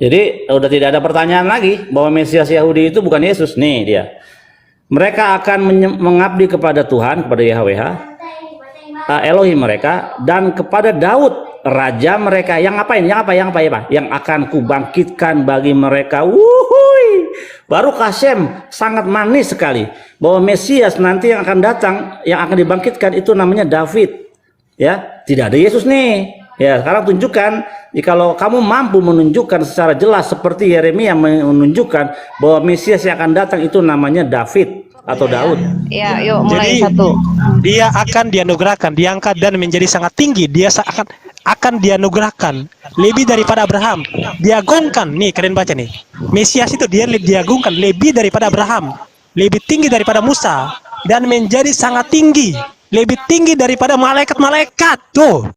Jadi udah tidak ada pertanyaan lagi bahwa Mesias Yahudi itu bukan Yesus. Nih dia. Mereka akan mengabdi kepada Tuhan, kepada YHWH, Elohim mereka, dan kepada Daud raja mereka. Yang ngapain? Yang akan kubangkitkan bagi mereka. Wuhui. Baru Kasem sangat manis sekali bahwa Mesias nanti yang akan datang, yang akan dibangkitkan itu namanya David. Ya, tidak ada Yesus nih. Ya, sekarang tunjukkan, kalau kamu mampu menunjukkan secara jelas seperti Yeremia menunjukkan bahwa Mesias yang akan datang itu namanya David atau Daud. Ya, yuk mulai. Jadi, satu. Dia akan dianugerahkan, diangkat dan menjadi sangat tinggi. Dia akan dianugerahkan lebih daripada Abraham. Diagungkan, nih kalian baca nih. Mesias itu dia diagungkan lebih daripada Abraham, lebih tinggi daripada Musa, dan menjadi sangat tinggi, lebih tinggi daripada malaikat-malaikat. Tuh.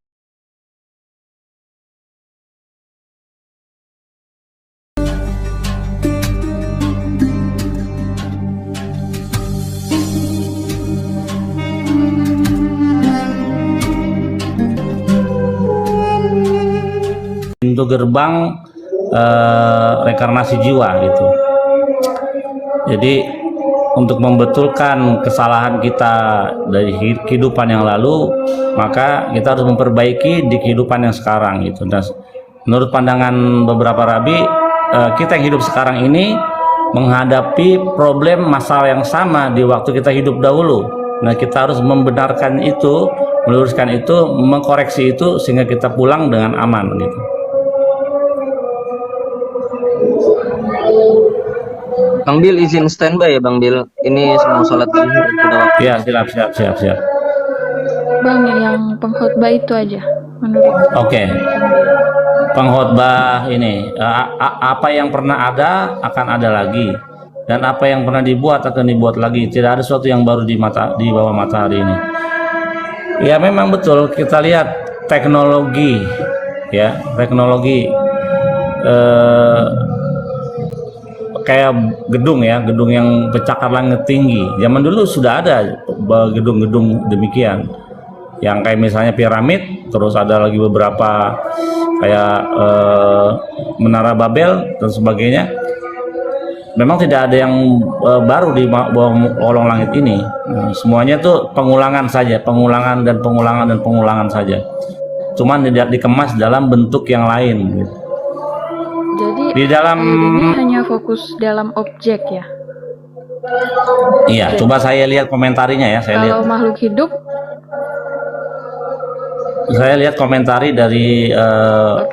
Pintu gerbang rekarnasi jiwa gitu. Jadi untuk membetulkan kesalahan kita dari kehidupan yang lalu, maka kita harus memperbaiki di kehidupan yang sekarang gitu. Dan menurut pandangan beberapa rabi, kita yang hidup sekarang ini menghadapi problem masalah yang sama di waktu kita hidup dahulu. Nah, kita harus membenarkan itu, meluruskan itu, mengkoreksi itu sehingga kita pulang dengan aman gitu. Bang Bil izin standby ya Bang Bil. Ini semua sholat zuhur udah waktu. Ya, siap. Bang, yang pengkhotbah itu aja menurut. Oke. Pengkhotbah ini apa yang pernah ada akan ada lagi, dan apa yang pernah dibuat akan dibuat lagi. Tidak ada sesuatu yang baru di bawah matahari ini. Ya, memang betul, kita lihat teknologi ya, teknologi kayak gedung yang bercakar langit tinggi. Zaman dulu sudah ada gedung-gedung demikian, yang kayak misalnya piramid, terus ada lagi beberapa kayak menara Babel dan sebagainya. Memang tidak ada yang baru di bawah kolong langit ini. Semuanya tuh pengulangan saja, pengulangan saja. Cuman tidak dikemas dalam bentuk yang lain gitu. Jadi Di dalam ini hanya fokus dalam objek ya. Iya, coba saya lihat komentarinya ya. Kalau makhluk hidup, saya lihat komentari dari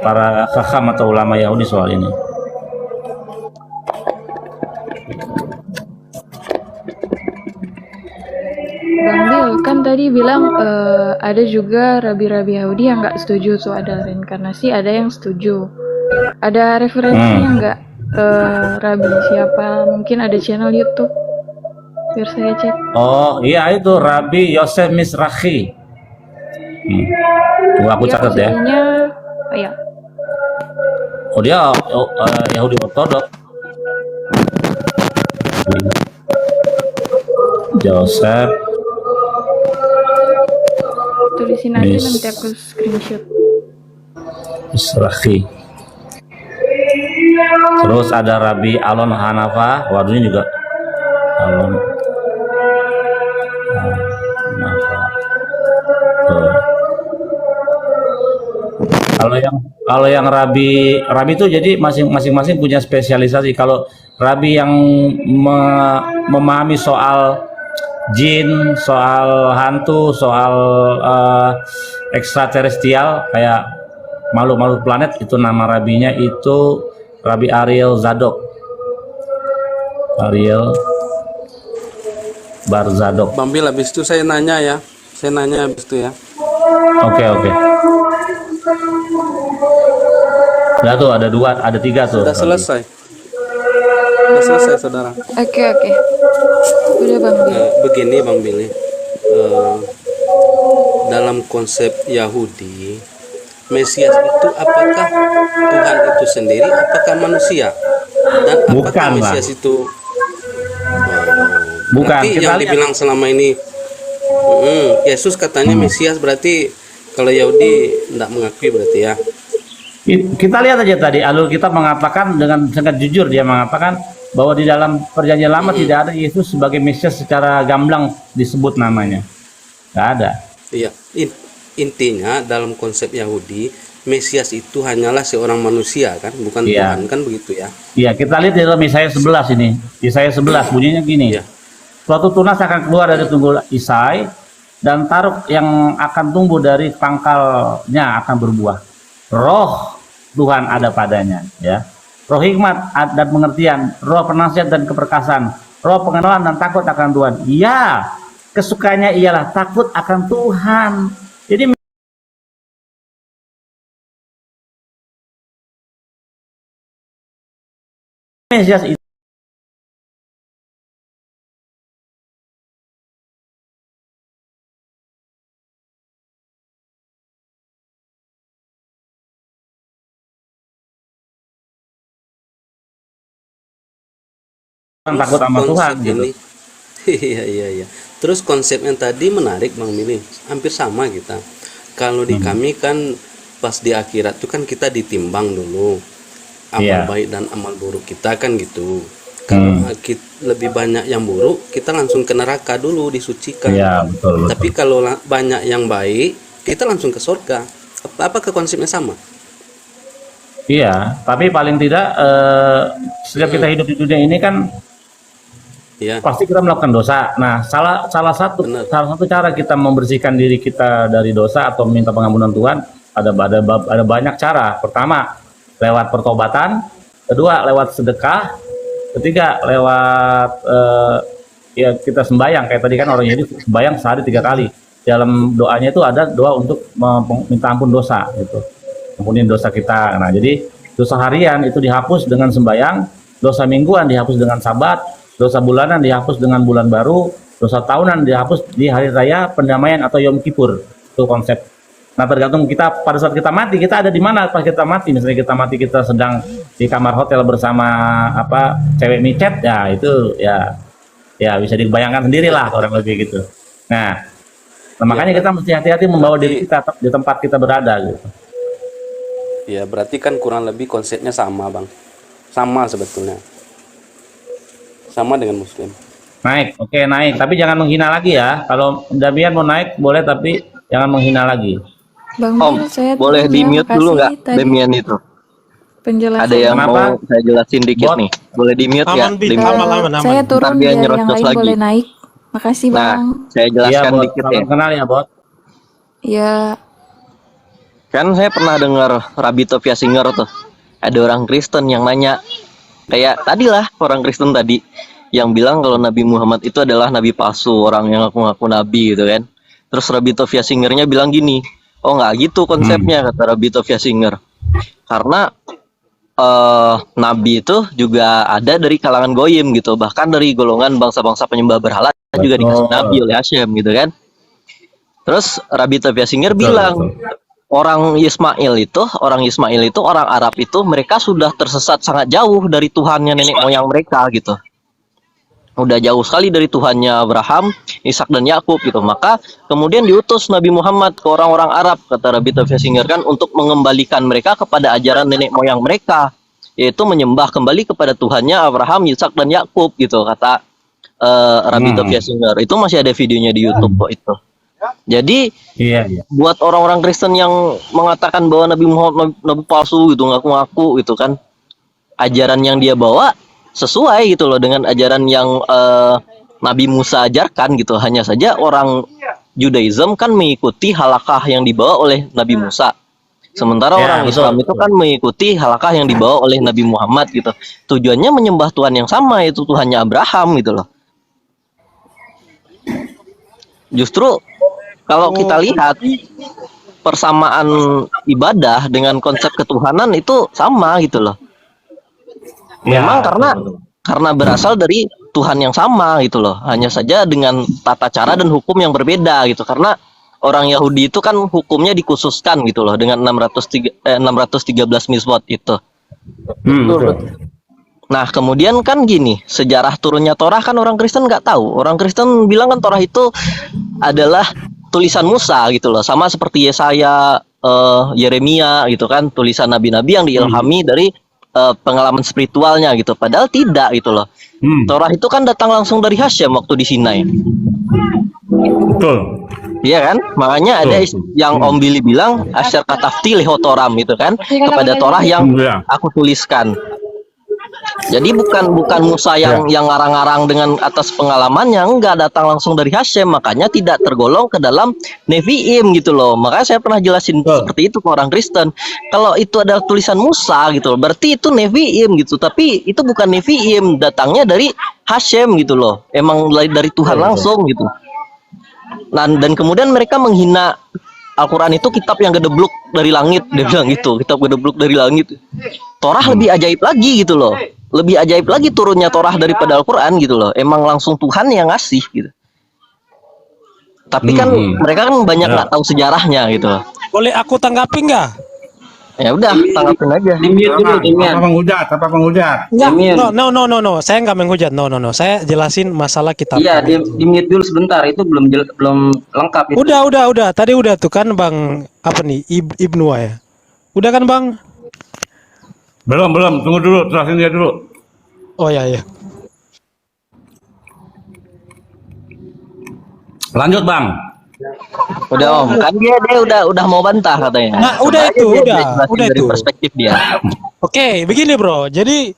para hakam atau ulama Yahudi soal ini. Bang Bil kan tadi bilang ada juga rabi-rabi Yahudi yang nggak setuju soal ada reinkarnasi, ada yang setuju. Ada referensinya nggak rabi siapa? Mungkin ada channel YouTube biar saya cek. Oh iya, itu Rabi Yosef Mizrahi. Tunggu aku catat ya. Oh ya. Oh dia Yahudi Ortodok. Joseph. Tulisin aja nanti aku screenshot. Mizrahi. Terus ada Rabi Alon Hanafa. Waduh, ini juga Alon Hanafa. Kalau yang rabi itu jadi masing-masing punya spesialisasi. Kalau rabi yang memahami soal jin, soal hantu, soal ekstraterestrial kayak makhluk-makhluk planet, itu nama rabinya itu Rabi Ariel Zadok. Ariel Bar Zadok. Bang Bil, habis itu saya nanya ya. Saya nanya habis itu ya. Oke. Udah tuh, ada 2, ada 3 tuh. Sudah selesai. Sudah selesai, saudara. Oke. Udah Bang Bil. Begini Bang Bil, dalam konsep Yahudi, Mesias itu apakah Tuhan itu sendiri, apakah manusia? Dan apakah Bukan Mesias lah. itu Bukan. berarti yang dibilang selama ini Yesus katanya Mesias, berarti kalau Yahudi tidak mengakui berarti ya. Kita lihat aja tadi alur kita mengatakan dengan sangat jujur, dia mengatakan bahwa di dalam perjanjian lama tidak ada Yesus sebagai Mesias secara gamblang disebut namanya, nggak ada. Iya, intinya dalam konsep Yahudi, Mesias itu hanyalah seorang manusia kan, bukan Iya. Tuhan kan begitu ya. Iya, kita lihat di dalam Yesaya 11 ini. Yesaya 11 bunyinya gini. Iya. Suatu tunas akan keluar dari tunggul Isai dan taruk yang akan tumbuh dari pangkalnya akan berbuah. Roh Tuhan ada padanya, ya. Roh hikmat dan pengertian, roh penasihat dan keperkasaan, roh pengenalan dan takut akan Tuhan. Iya, kesukaannya ialah takut akan Tuhan. Jadi Mesias itu takut sama Tuhan Konsep gitu. ini iya. Terus konsep yang tadi menarik Bang Mili, hampir sama kita. Kalau di kami kan pas di akhirat itu kan kita ditimbang dulu amal Iya. baik dan amal buruk kita kan gitu. Kalau lebih banyak yang buruk, kita langsung ke neraka dulu disucikan. Iya, betul. Tapi kalau banyak yang baik, kita langsung ke surga. Apakah konsepnya sama? Iya, tapi paling tidak setiap kita hidup di dunia ini kan Iya. pasti kita melakukan dosa. Nah, salah satu Benar. cara kita membersihkan diri kita dari dosa atau meminta pengampunan Tuhan ada banyak cara. Pertama, lewat pertobatan, kedua lewat sedekah, ketiga lewat ya kita sembahyang. Kayak tadi kan orang Yahudi sembahyang sehari 3 kali. Dalam doanya itu ada doa untuk minta ampun dosa gitu. Ampunin dosa kita. Nah, jadi dosa harian itu dihapus dengan sembahyang, dosa mingguan dihapus dengan sabat, dosa bulanan dihapus dengan bulan baru, dosa tahunan dihapus di hari raya pendamaian atau Yom Kippur. Itu konsep. Nah, tergantung kita pada saat kita mati, kita ada di mana pas kita mati. Misalnya kita mati kita sedang di kamar hotel bersama cewek micet, ya itu ya bisa dibayangkan sendirilah orang lebih gitu. Nah, makanya kita mesti hati-hati membawa diri kita di tempat kita berada gitu. Ya, berarti kan kurang lebih konsepnya sama, Bang. Sama sebetulnya. Sama dengan Muslim. Naik, oke naik, tapi jangan menghina lagi ya. Kalau Damian mau naik boleh, tapi jangan menghina lagi. Bang Om, Mil, saya boleh turun di ya, mute dulu makasih nggak tadi Demian itu? penjelasan. Ada yang Kenapa? mau saya jelasin dikit Bot. nih. Boleh di mute ya? Aman, Bin. Demian. Aman. Saya turun Ntar dia biar yang nyerocos lain lagi. boleh naik. Makasih Nah, Bang. saya Iya, jelaskan Bot. dikit Salam ya. kenal ya, Bot. Ya, Kan saya pernah dengar Rabbi Tovia Singer tuh. Ada orang Kristen yang nanya, kayak tadi lah orang Kristen tadi yang bilang kalau Nabi Muhammad itu adalah nabi palsu, orang yang ngaku-ngaku nabi gitu kan. Terus Rabbi Tovia Singernya bilang gini, oh nggak gitu konsepnya, kata Rabbi Tovia Singer. Karena nabi itu juga ada dari kalangan goyim gitu, bahkan dari golongan bangsa-bangsa penyembah berhala juga dikasih nabi oleh Hashem gitu kan. Terus Rabbi Tovia Singer bilang, orang Ismail itu orang Arab itu mereka sudah tersesat sangat jauh dari Tuhannya nenek moyang mereka gitu. Udah jauh sekali dari Tuhannya Abraham, Ishak dan Yakub gitu. Maka kemudian diutus Nabi Muhammad ke orang-orang Arab, kata Rabbi Tovia Singer kan, untuk mengembalikan mereka kepada ajaran nenek moyang mereka, yaitu menyembah kembali kepada Tuhannya Abraham, Ishak dan Yakub gitu, kata Rabbi Tovia Singer. Itu masih ada videonya di YouTube kok itu. Jadi Iya. buat orang-orang Kristen yang mengatakan bahwa Nabi Muhammad nabi palsu gitu, ngaku-ngaku gitu kan, ajaran yang dia bawa sesuai gitu loh dengan ajaran yang Nabi Musa ajarkan gitu. Hanya saja orang Judaism kan mengikuti halakah yang dibawa oleh Nabi Musa, sementara Ya, orang betul, Islam itu kan mengikuti halakah yang dibawa oleh Nabi Muhammad gitu. Tujuannya menyembah Tuhan yang sama, yaitu Tuhannya Abraham gitu loh. Justru kalau kita lihat persamaan ibadah dengan konsep ketuhanan itu sama gitu loh. Memang karena berasal dari Tuhan yang sama gitu loh. Hanya saja dengan tata cara dan hukum yang berbeda gitu. Karena orang Yahudi itu kan hukumnya dikhususkan gitu loh dengan 613 mitzvot itu. Betul. Nah, kemudian kan gini, sejarah turunnya Torah kan orang Kristen nggak tahu. Orang Kristen bilang kan Torah itu adalah tulisan Musa gitu loh. Sama seperti Yesaya Yeremia gitu kan, tulisan nabi-nabi yang diilhami dari pengalaman spiritualnya gitu. Padahal tidak gitu loh. Torah itu kan datang langsung dari Hasyim waktu di Sinai. Betul. Iya kan? Makanya ada yang Om Billy bilang asyar katafti lehotoram itu kan, kepada Torah yang Iya. aku tuliskan. Jadi bukan Musa yang ngarang-ngarang dengan atas pengalamannya, enggak, datang langsung dari Hasyim, makanya tidak tergolong ke dalam Nevi'im gitu loh. Makanya saya pernah jelasin seperti itu ke orang Kristen. Kalau itu adalah tulisan Musa gitu loh, berarti itu Nevi'im gitu. Tapi itu bukan Nevi'im, datangnya dari Hasyim gitu loh. Emang dari Tuhan langsung gitu. Nah, dan kemudian mereka menghina Al-Quran itu kitab yang gedebluk dari langit, dia bilang gitu, kitab gedebluk dari langit. Torah lebih ajaib lagi gitu loh, lebih ajaib lagi turunnya Torah daripada Al-Quran gitu loh. Emang langsung Tuhan yang ngasih gitu. Tapi kan mereka kan banyak nggak tahu sejarahnya gitu. Boleh aku tanggapi nggak? Ya udah, tanggapin aja. Apa penghujat? Enggak, no. Saya nggak menghujat, no. Saya jelasin masalah kitab. Iya, di mute dulu sebentar. Itu belum lengkap itu. Udah. Tadi udah tuh kan Bang apa nih Ibnu ya. Udah kan Bang? Belum. Tunggu dulu, jelasin dia dulu. Oh ya. Lanjut, Bang. Udah Om, kan dia udah mau bantah katanya. Nah, udah Coba itu, aja dia udah jelasin dari itu. perspektif dia. Oke, begini bro. Jadi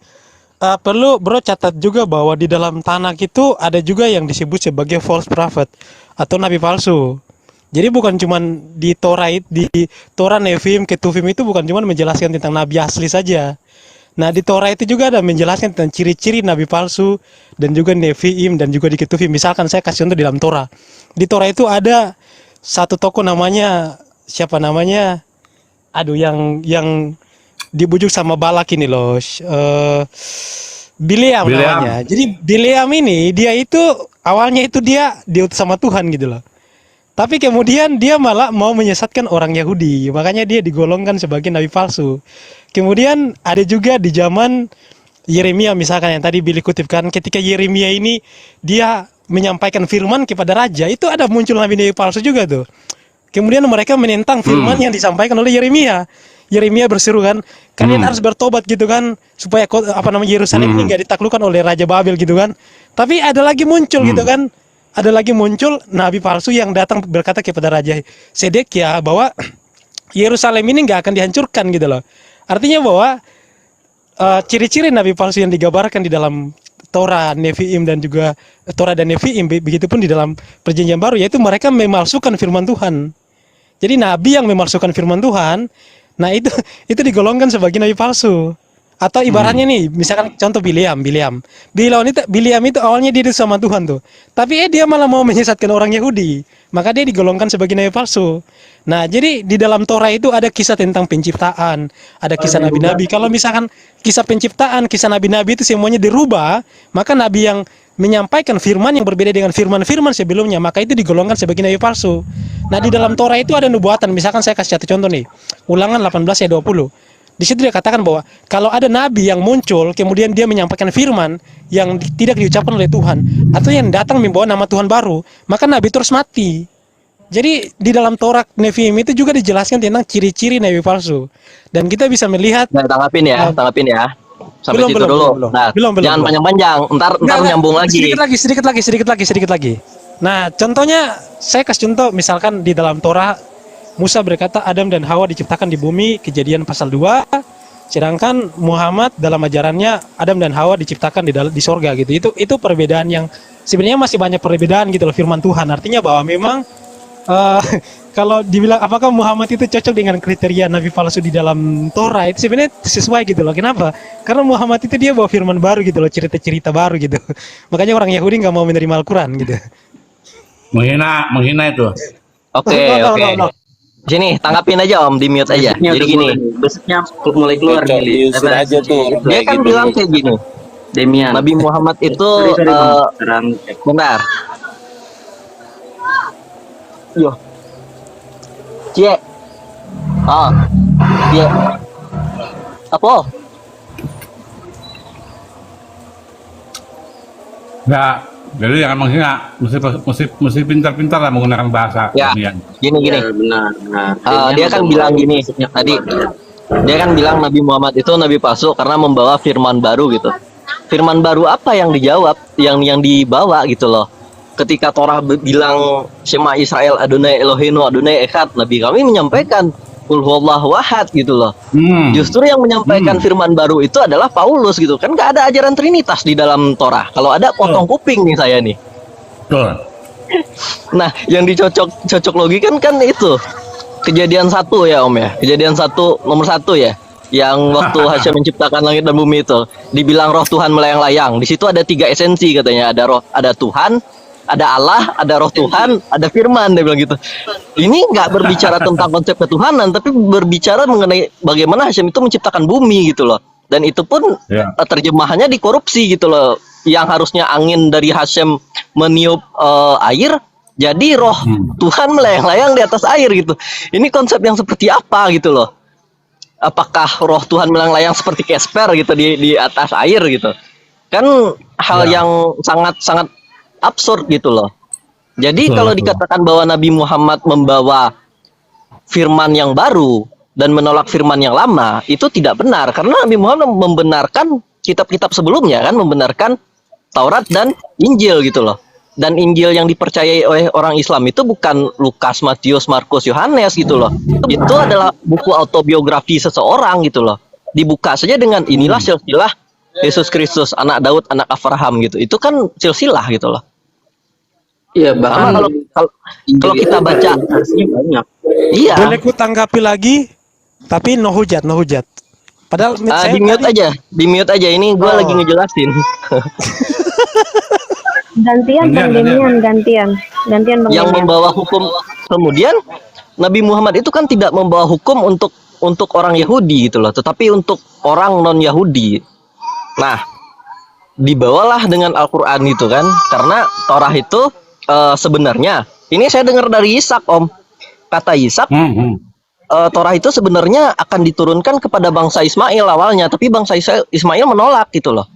perlu bro catat juga bahwa di dalam Tanakh itu ada juga yang disebut sebagai false prophet atau nabi palsu. Jadi bukan cuman di Torah Nevi'im, Ketuvim itu bukan cuman menjelaskan tentang nabi asli saja. Nah, di Torah itu juga ada menjelaskan tentang ciri-ciri nabi palsu dan juga Nevi'im dan juga di Ketuvim. Misalkan saya kasih contoh di dalam Torah. Di Torah itu ada satu tokoh namanya siapa namanya? Aduh, yang dibujuk sama Balak ini loh. Bileam namanya. Jadi Bileam ini dia itu awalnya itu dia diutus sama Tuhan gitu loh. Tapi kemudian dia malah mau menyesatkan orang Yahudi. Makanya dia digolongkan sebagai nabi palsu. Kemudian ada juga di zaman Yeremia misalkan yang tadi Billy kutipkan, ketika Yeremia ini dia menyampaikan firman kepada raja, itu ada muncul nabi-nabi palsu juga tuh. Kemudian mereka menentang firman yang disampaikan oleh Yeremia. Yeremia berseru kan, kalian harus bertobat gitu kan, supaya Yerusalem ini nggak ditaklukkan oleh Raja Babel gitu kan. Tapi ada lagi muncul gitu kan, ada lagi muncul nabi palsu yang datang berkata kepada Raja Sedekia bahwa Yerusalem ini nggak akan dihancurkan gitu loh. Artinya bahwa ciri-ciri nabi palsu yang digambarkan di dalam Torah, Nevi'im dan juga Torah dan Nevi'im, begitupun di dalam Perjanjian Baru, yaitu mereka memalsukan firman Tuhan. Jadi nabi yang memalsukan firman Tuhan, nah itu digolongkan sebagai nabi palsu. Atau ibaratnya nih, misalkan contoh Bileam itu awalnya dia itu sama Tuhan tuh. Tapi dia malah mau menyesatkan orang Yahudi. Maka dia digolongkan sebagai nabi palsu. Nah, jadi di dalam Torah itu ada kisah tentang penciptaan, ada kisah nabi-nabi. Kalau misalkan kisah penciptaan, kisah nabi-nabi itu semuanya dirubah, maka nabi yang menyampaikan firman yang berbeda dengan firman-firman sebelumnya, maka itu digolongkan sebagai nabi palsu. Nah, di dalam Torah itu ada nubuatan. Misalkan saya kasih satu contoh nih. Ulangan 18 ayat 20. Di situ dia katakan bahwa kalau ada nabi yang muncul kemudian dia menyampaikan firman yang tidak diucapkan oleh Tuhan atau yang datang membawa nama Tuhan baru, maka nabi terus mati. Jadi di dalam Torah Nevi'im itu juga dijelaskan tentang ciri-ciri nabi palsu. Dan kita bisa melihat Tanggapin ya. Sampai situ dulu. Belum. Jangan panjang-panjang, ntar nyambung lagi. Sedikit lagi. Nah, contohnya saya kasih contoh misalkan di dalam Torah Musa berkata Adam dan Hawa diciptakan di bumi, Kejadian pasal 2. Sedangkan Muhammad dalam ajarannya Adam dan Hawa diciptakan di sorga gitu. Itu perbedaan yang sebenarnya masih banyak perbedaan gitu loh firman Tuhan. Artinya bahwa memang kalau dibilang apakah Muhammad itu cocok dengan kriteria nabi palsu di dalam Torah, itu sebenarnya sesuai gitu loh. Kenapa? Karena Muhammad itu dia bawa firman baru gitu loh, cerita-cerita baru gitu. Makanya orang Yahudi nggak mau menerima Al-Quran gitu. Menghina itu. Oke. Sini, tanggapin aja Om, di mute aja. Jadi gini, busnya mulai keluar nih. Dia kan bilang kayak gini. Demian. Nabi Muhammad itu bentar. Yo. Cie. Cie. Apa? Jadi jangan menghina, mesti pintar-pintar lah menggunakan bahasa. Ya, Demian. gini. Ya, benar, benar. Dia kan bilang gini tadi. Dia kan bilang Nabi Muhammad itu nabi palsu karena membawa firman baru gitu. Firman baru apa yang dijawab, yang dibawa gitu loh. Ketika Torah bilang Shema Israel Adonai Eloheinu Adonai Echad, Nabi kami menyampaikan Qul huwallahu ahad gitu loh. Justru yang menyampaikan firman baru itu adalah Paulus gitu. Kan gak ada ajaran Trinitas di dalam Torah. Kalau ada potong kuping nih saya nih. Betul. Nah, yang dicocok logi kan itu. Kejadian 1 ya Om ya. Kejadian 1 nomor 1 ya. Yang waktu Hasya menciptakan langit dan bumi itu dibilang roh Tuhan melayang-layang. Di situ ada 3 esensi katanya. Ada roh, ada Tuhan, ada Allah, ada roh Tuhan, ada firman, dia bilang gitu. Ini nggak berbicara tentang konsep ketuhanan, tapi berbicara mengenai bagaimana Hasya itu menciptakan bumi gitu loh. Dan itu pun terjemahannya dikorupsi gitu loh. Yang harusnya angin dari Hashem meniup air, jadi roh Tuhan melayang-layang di atas air gitu. Ini konsep yang seperti apa gitu loh? Apakah roh Tuhan melayang-layang seperti Casper gitu di atas air gitu? Kan hal yang sangat absurd gitu loh. Jadi kalau dikatakan bahwa Nabi Muhammad membawa firman yang baru dan menolak firman yang lama, itu tidak benar karena Nabi Muhammad membenarkan kitab-kitab sebelumnya kan, membenarkan Taurat dan Injil gitu loh. Dan Injil yang dipercayai oleh orang Islam itu bukan Lukas, Matius, Markus, Yohanes gitu loh. Itu adalah buku autobiografi seseorang gitu loh. Dibuka saja dengan inilah silsilah Yesus Kristus, anak Daud, anak Abraham gitu. Itu kan silsilah gitu loh. Iya, bahkan kalau kita baca banyak. iya. Boleh ku tanggapi lagi, tapi no hujat. Padahal saya di mute aja. Ini gue lagi ngejelasin. Gantian Bang Demian, gantian Bang Yang Demian. membawa hukum kemudian Nabi Muhammad itu kan tidak membawa hukum untuk orang Yahudi gitu loh, tetapi untuk orang non Yahudi. Nah, dibawalah dengan Al-Qur'an gitu kan, karena Torah itu sebenarnya ini saya dengar dari Ishak Om. Kata Ishak, Torah itu sebenarnya akan diturunkan kepada bangsa Ismail awalnya, tapi bangsa Ismail menolak gitu loh.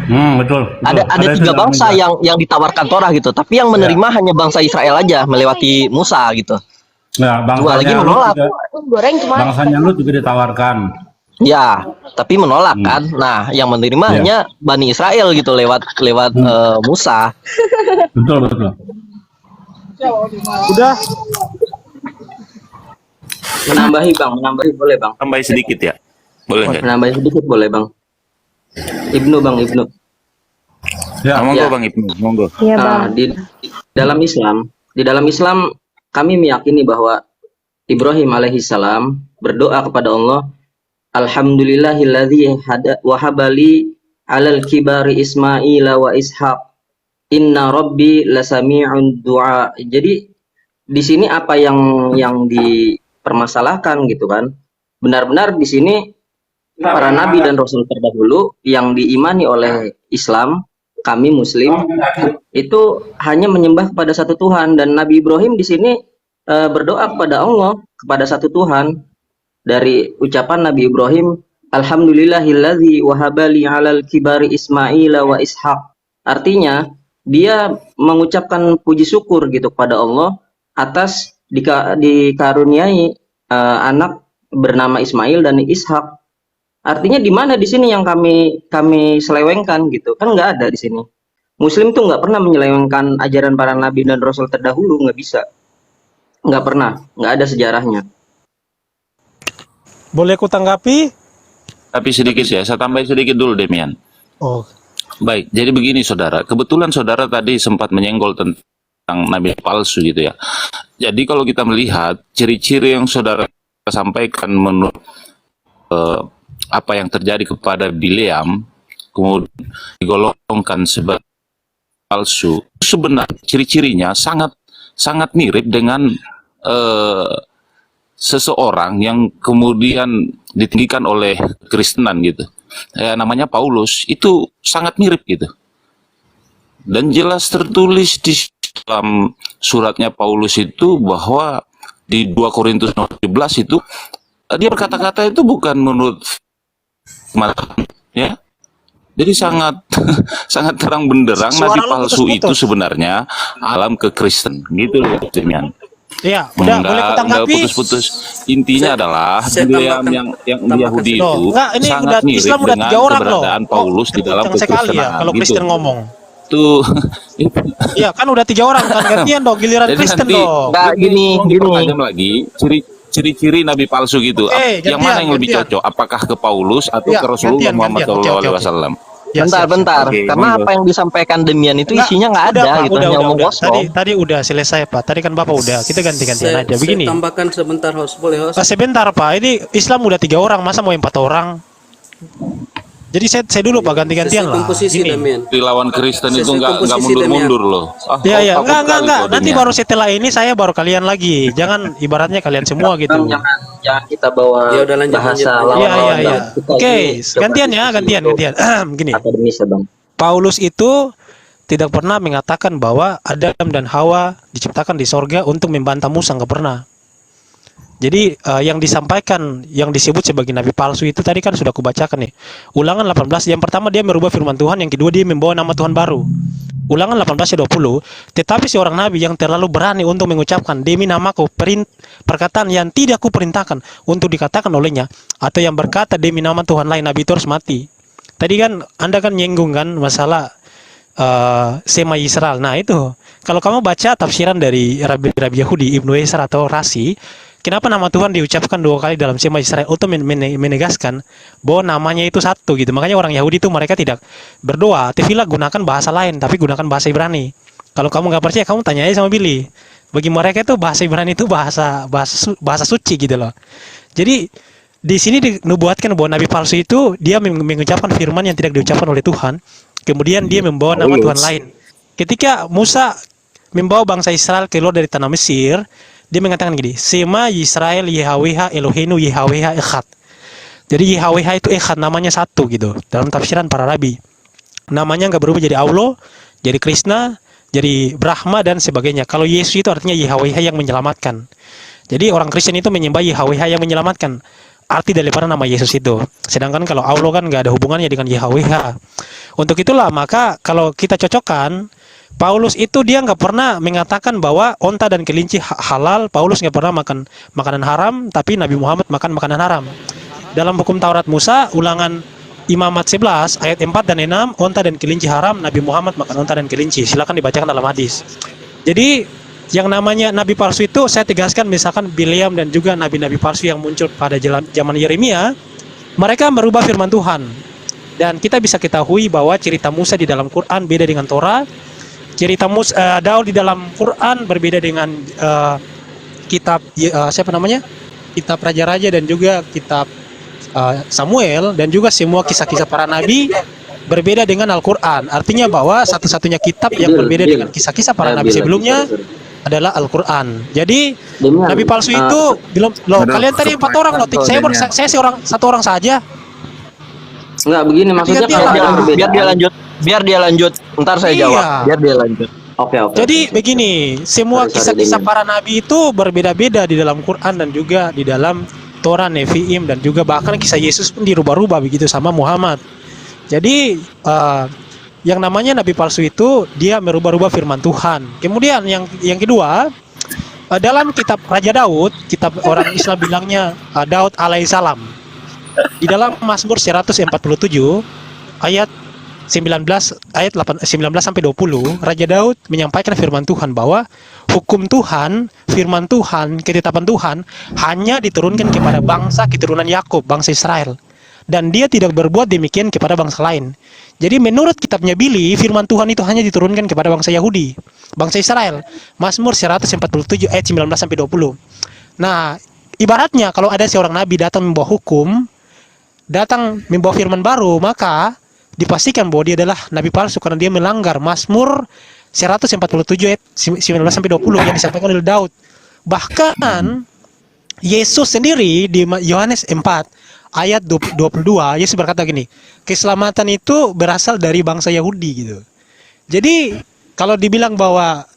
Betul. Ada 3 bangsa yang ditawarkan Torah gitu, tapi yang menerima hanya bangsa Israel aja melewati Musa gitu. Nah, Dua lagi bangsanya menolak. bangsanya Lut juga ditawarkan. Ya, tapi menolak kan. Nah, yang menerima hanya Bani Israel gitu lewat Musa. Betul. udah Menambahi boleh Bang. Tambahin sedikit ya, boleh nggak? Menambahi sedikit boleh Bang. Ibnu. Ya. Monggo Ya. Bang Ibnu, monggo. Iya Bang. Di dalam Islam kami meyakini bahwa Ibrahim alaihissalam berdoa kepada Allah, Alhamdulillahilladzi wahabali alal kibari Ismaila wa Ishaq. Inna Rabbi lasami'un du'a. Jadi di sini apa yang dipermasalahkan gitu kan? Benar-benar di sini para nabi dan rasul terdahulu yang diimani oleh Islam, kami Muslim, itu hanya menyembah kepada satu Tuhan, dan Nabi Ibrahim di sini berdoa kepada Allah, kepada satu Tuhan. Dari ucapan Nabi Ibrahim, Alhamdulillahilladzi wahabali alal kibari Ismaila wa Ishaq. Artinya dia mengucapkan puji syukur gitu kepada Allah atas dikaruniai anak bernama Ismail dan Ishak. Artinya di mana di sini yang kami selewengkan gitu kan? Nggak ada di sini. Muslim tuh nggak pernah menyelewengkan ajaran para nabi dan rasul terdahulu, nggak bisa, nggak pernah, nggak ada sejarahnya. boleh ku tanggapi? Tapi sedikit ya, saya tambahin sedikit dulu Demian. Oh, Baik, jadi begini saudara, kebetulan saudara tadi sempat menyenggol tentang nabi palsu gitu ya. Jadi kalau kita melihat ciri-ciri yang saudara sampaikan menurut apa yang terjadi kepada Bileam, kemudian digolongkan sebagai palsu, sebenarnya ciri-cirinya sangat mirip dengan seseorang yang kemudian ditinggikan oleh Kristenan gitu. Namanya Paulus, itu sangat mirip gitu. Dan jelas tertulis di dalam suratnya Paulus itu bahwa di 2 Korintus 17 itu dia berkata-kata itu bukan menurut ya, Jadi sangat sangat terang benderang Suara nabi lu palsu itu putus-putus. sebenarnya alam ke Kristen gitu loh Demian. Iya, udah boleh Enggak kutanggapi. putus-putus. Intinya Saya- adalah saya William tambahkan- yang tambahkan Yahudi Loh, itu enggak, ini sangat udah mirip Islam udah dengan 3 orang loh. keberadaan Paulus di dalam kencang sekali ya kekristenan kalau gitu. Kristen ngomong. Tuh. Iya, kan udah 3 orang kan gantian dong giliran Jadi Kristen nanti dong. Nggak, gini. dipertajam lagi ciri-ciri nabi palsu gitu. Oke, Yang mana yang lebih gantian. cocok? Apakah ke Paulus atau Iya, ke Rasulullah gantian, Muhammad gantian. Oke, Shallallahu oke, Alaihi oke. Wasallam? Ya, siap, siap. Bentar. Oke, Karena monggo. apa yang disampaikan Demian itu Enggak, isinya nggak udah, ada Pak, gitu, hanya omong udah. kosong. Tadi udah selesai Pak. Tadi kan Bapak udah. Kita ganti-gantian aja. Begini. Saya tambahkan sebentar host, boleh host? Sebentar Pak. Ini Islam udah 3 orang, masa mau 4 orang? Jadi saya dulu Pak ganti-gantian Sesi lah. komposisi Gini. Demian. Di lawan Kristen itu Sesi nggak komposisi, mundur-mundur loh. Ah, Iya, kau iya. takut Enggak. kali kau, Nanti Demian. baru setelah ini saya baru kalian lagi. Jangan ibaratnya kalian semua gitu. Jangan kita bawa Ya udah, lanjut, bahasa lanjut. Iya, lawan-lawan iya. bang. Kita Oke, ini coba gantian ya, diskusi gantian. untuk Gini. akademis ya bang. Paulus itu tidak pernah mengatakan bahwa Adam dan Hawa diciptakan di sorga untuk membantah Musa, nggak pernah. Jadi yang disampaikan, yang disebut sebagai nabi palsu itu tadi kan sudah kubacakan nih. Ulangan 18, yang pertama dia merubah firman Tuhan, yang kedua dia membawa nama Tuhan baru. Ulangan 18 ayat 20, tetapi seorang nabi yang terlalu berani untuk mengucapkan demi namaku perkataan yang tidak kuperintahkan untuk dikatakan olehnya, atau yang berkata demi nama Tuhan lain, nabi itu harus mati. Tadi kan Anda kan nyinggung kan masalah Sema Yisrael. Nah itu kalau kamu baca tafsiran dari Rabi Yahudi Ibnu Esar atau Rasi, kenapa nama Tuhan diucapkan 2 kali dalam Sema Yisrael untuk menegaskan bahwa namanya itu satu gitu. Makanya orang Yahudi itu mereka tidak berdoa, tefilah gunakan bahasa lain, tapi gunakan bahasa Ibrani. Kalau kamu nggak percaya, kamu tanya aja sama Billy. Bagi mereka itu bahasa Ibrani itu bahasa suci gitu loh. Jadi di sini dinubuatkan bahwa nabi palsu itu dia mengucapkan firman yang tidak diucapkan oleh Tuhan. Kemudian dia membawa nama Tuhan lain. Ketika Musa membawa bangsa Israel keluar dari tanah Mesir, dia mengatakan gini, Sema Yisrael Yahweh Eloheinu Yahweh Echad. Jadi Yahweh itu Echad, namanya satu gitu. Dalam tafsiran para rabi. Namanya nggak berubah jadi Allah, jadi Krishna, jadi Brahma dan sebagainya. Kalau Yesus itu artinya Yahweh yang menyelamatkan. Jadi orang Kristen itu menyembah Yahweh yang menyelamatkan. Arti daripada nama Yesus itu. Sedangkan kalau Allah kan nggak ada hubungannya dengan Yahweh. Untuk itulah maka kalau kita cocokkan, Paulus itu dia nggak pernah mengatakan bahwa onta dan kelinci halal. Paulus nggak pernah makan makanan haram, tapi Nabi Muhammad makan makanan haram. Dalam hukum Taurat Musa, ulangan Imamat 11 ayat 4 dan 6, onta dan kelinci haram, Nabi Muhammad makan onta dan kelinci. Silakan dibacakan dalam hadis. Jadi yang namanya nabi palsu itu saya tegaskan, misalkan Bileam dan juga nabi-nabi palsu yang muncul pada zaman Yeremia, mereka merubah firman Tuhan. Dan kita bisa ketahui bahwa cerita Musa di dalam Quran beda dengan Torah. Cerita Daud di dalam Quran berbeda dengan kitab siapa namanya? Kitab Raja-Raja dan juga kitab Samuel, dan juga semua kisah-kisah para nabi berbeda dengan Al-Quran. Artinya bahwa satu-satunya kitab yang berbeda dengan kisah-kisah para nabi sebelumnya adalah Al-Quran. Jadi nabi palsu itu belum loh. Kalian tadi 4 orang loh. Saya satu orang saja. Enggak begini maksudnya kalau ada perbedaan. Biar dia lanjut. Ntar saya Iya. jawab. Biar dia lanjut. Oke. Jadi begini, semua Sorry, kisah-kisah Demian. para nabi itu berbeda-beda di dalam Quran dan juga di dalam Torah, Nevi'im, dan juga bahkan kisah Yesus pun dirubah-rubah begitu sama Muhammad. Jadi yang namanya nabi palsu itu dia merubah-rubah firman Tuhan. Kemudian yang kedua, dalam kitab Raja Daud, kitab orang Islam bilangnya Daud alaihissalam. Di dalam Mazmur 147 ayat 19 sampai 20, Raja Daud menyampaikan firman Tuhan bahwa hukum Tuhan, firman Tuhan, ketetapan Tuhan hanya diturunkan kepada bangsa keturunan Yakub, bangsa Israel. Dan dia tidak berbuat demikian kepada bangsa lain. Jadi menurut kitabnya Billy, firman Tuhan itu hanya diturunkan kepada bangsa Yahudi, bangsa Israel. Mazmur 147 ayat 19 sampai 20. Nah, ibaratnya kalau ada seorang nabi datang membawa hukum, datang membawa firman baru, maka dipastikan bahwa dia adalah nabi palsu karena dia melanggar Mazmur 147 ayat 19 sampai 20 yang disampaikan oleh Daud. Bahkan Yesus sendiri di Yohanes 4 ayat 22, Yesus berkata gini, keselamatan itu berasal dari bangsa Yahudi gitu. Jadi kalau dibilang bahwa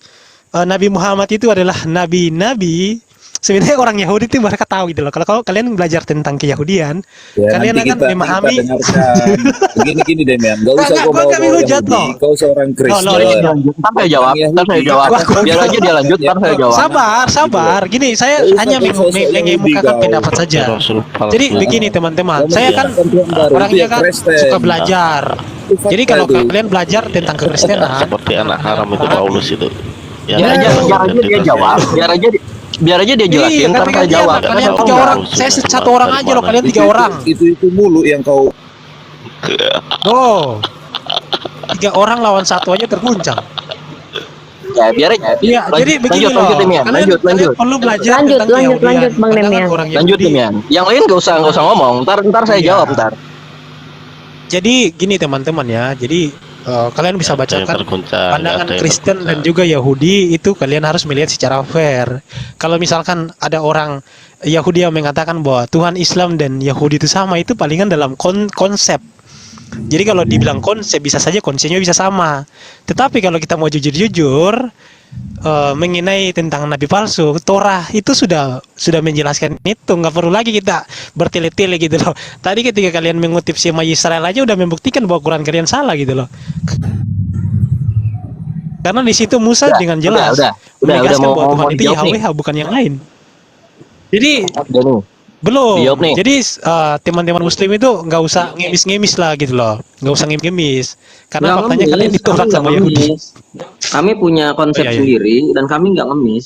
Nabi Muhammad itu adalah nabi-nabi sebenarnya orang Yahudi itu mereka tahu gitu loh. Kalau kalian belajar tentang keyahudian, Ya, kalian nanti akan memahami. kita dengarkan. Gini Demian, gak usah Enggak, kau gua bawa nggak hujat loh. kau seorang Kristen. Loh, ini Ntar saya jawab, ntar saya jawab. Biar aja dia lanjut, ntar saya jawab. Sabar. Gini, saya Nggak usah hanya kau sosok Yahudi mengemukakan kau. pendapat saja. Jadi begini teman-teman, saya kan Tuhan baru, orangnya itu ya kan Kristen. suka belajar. Jadi kalau kalian belajar tentang kekristenan, Seperti anak haram itu Paulus itu. Biar aja dia jawab. Biar aja dia jelasin, iya, ntar tapi saya kan jawab. kalian 3 orang, saya satu orang aja loh, kalian 3 orang. Itu mulu yang kau Oh, 3 orang lawan 1 aja terguncang. Ya, biar aja. Iya, jadi begini loh. Lanjut, Demian. Kalian Lanjut. perlu belajar Lanjut, tentang lanjut, keyahudian. lanjut, Bang Padahal Demian. orang Lanjut, Yahudi- Demian. Yang lain gak usah ngomong. Ntar saya Iya. jawab ntar. Jadi gini teman-teman ya. Jadi kalian bisa Ada yang bacakan terguncang, pandangan ada yang Kristen dan terguncang. juga Yahudi itu kalian harus melihat secara fair. Kalau misalkan ada orang Yahudi yang mengatakan bahwa Tuhan Islam dan Yahudi itu sama, itu palingan dalam konsep. Jadi kalau dibilang konsep bisa saja konsepnya bisa sama. Tetapi kalau kita mau jujur-jujur mengenai tentang nabi palsu, Torah itu sudah menjelaskan itu, nggak perlu lagi kita bertele-tele gitu loh. Tadi ketika kalian mengutip Shema Yisrael aja udah membuktikan bahwa Quran kalian salah gitu loh. Karena di situ Musa dengan jelas udah menegaskan mau bahwa Tuhan itu dijawab nih. Yahweh bukan yang lain. Jadi Udah nih. belum. Dijawab nih. Jadi teman-teman Muslim itu nggak usah ngemis-ngemis lah gitu loh, nggak usah ngemis. Karena Nggak faktanya ngemis, kalian ditolak kami nggak sama Yahudi. ngemis. Kami punya konsep Oh, iya, iya. sendiri dan kami nggak ngemis.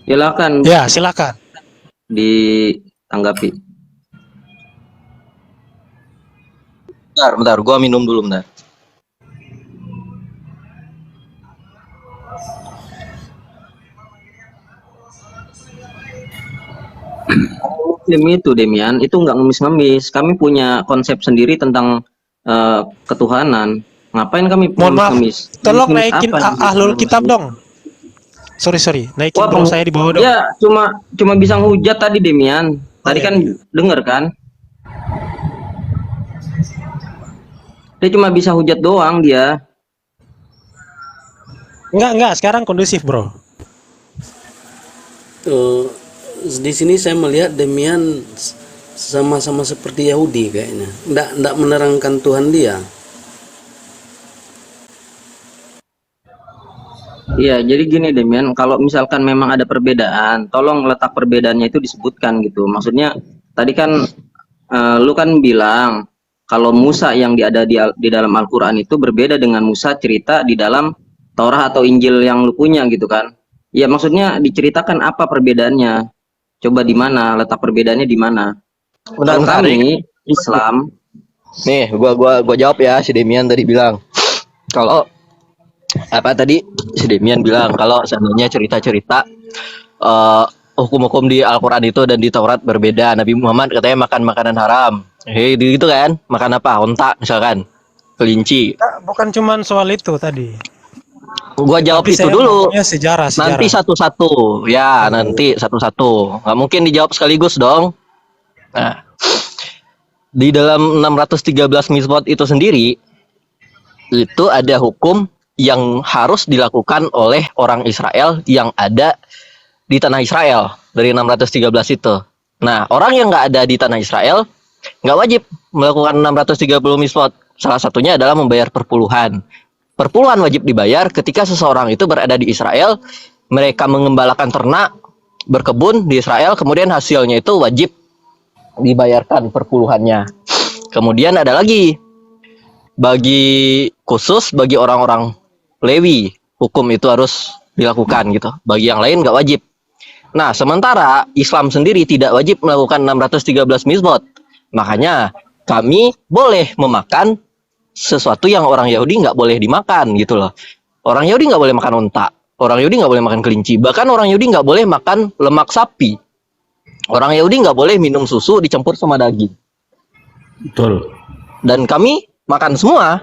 Silakan Ya silakan. ditanggapi. Bentar, gua minum dulu bentar. Muslim itu Demian itu nggak ngemis-ngemis. Kami punya konsep sendiri tentang ketuhanan. Ngapain kami Mohon maaf, ngemis? tolong Ngemis naikin apa? Ahlul Kitab dong. Sorry, naikin Wah, bro saya di bawah dong. Ya cuma bisa hujat tadi Demian. Tadi kan denger kan? Dia cuma bisa hujat doang dia. Enggak, sekarang kondusif bro. Di sini saya melihat Demian sama-sama seperti Yahudi kayaknya. Nggak menerangkan Tuhan dia. Iya, jadi gini Demian, kalau misalkan memang ada perbedaan, tolong letak perbedaannya itu disebutkan gitu. Maksudnya tadi kan lu kan bilang kalau Musa yang ada di dalam Al-Qur'an itu berbeda dengan Musa cerita di dalam Taurat atau Injil yang lu punya gitu kan. Ya maksudnya diceritakan apa perbedaannya. Coba di mana letak perbedaannya di mana? Kalau Bentar, kami Islam, Nih, gua jawab ya. Si Demian tadi bilang kalau apa tadi si Demian bilang kalau seandainya cerita-cerita hukum-hukum di Al-Qur'an itu dan di Taurat berbeda. Nabi Muhammad katanya makan makanan haram. Gitu kan? Makan apa? Onta misalkan. Kelinci. Bukan cuman soal itu tadi. Gua jawab Tapi itu saya dulu. ngomongnya sejarah. Nanti satu-satu. Ya, nanti satu-satu. Nggak mungkin dijawab sekaligus dong. Nah, di dalam 613 mitzvot itu sendiri, itu ada hukum yang harus dilakukan oleh orang Israel yang ada di tanah Israel dari 613 itu. Nah, orang yang nggak ada di tanah Israel nggak wajib melakukan 630 mitzvot. Salah satunya adalah membayar perpuluhan. Perpuluhan wajib dibayar ketika seseorang itu berada di Israel, mereka mengembalakan ternak, berkebun di Israel, kemudian hasilnya itu wajib dibayarkan perpuluhannya. Kemudian ada lagi khusus bagi orang-orang Lewi, hukum itu harus dilakukan gitu. Bagi yang lain nggak wajib. Nah, sementara Islam sendiri tidak wajib melakukan 613 mitzvot. Makanya kami boleh memakan sesuatu yang orang Yahudi nggak boleh dimakan gitu loh. Orang Yahudi nggak boleh makan unta. Orang Yahudi nggak boleh makan kelinci. Bahkan orang Yahudi nggak boleh makan lemak sapi. Orang Yahudi nggak boleh minum susu dicampur sama daging. Betul. Dan kami makan semua.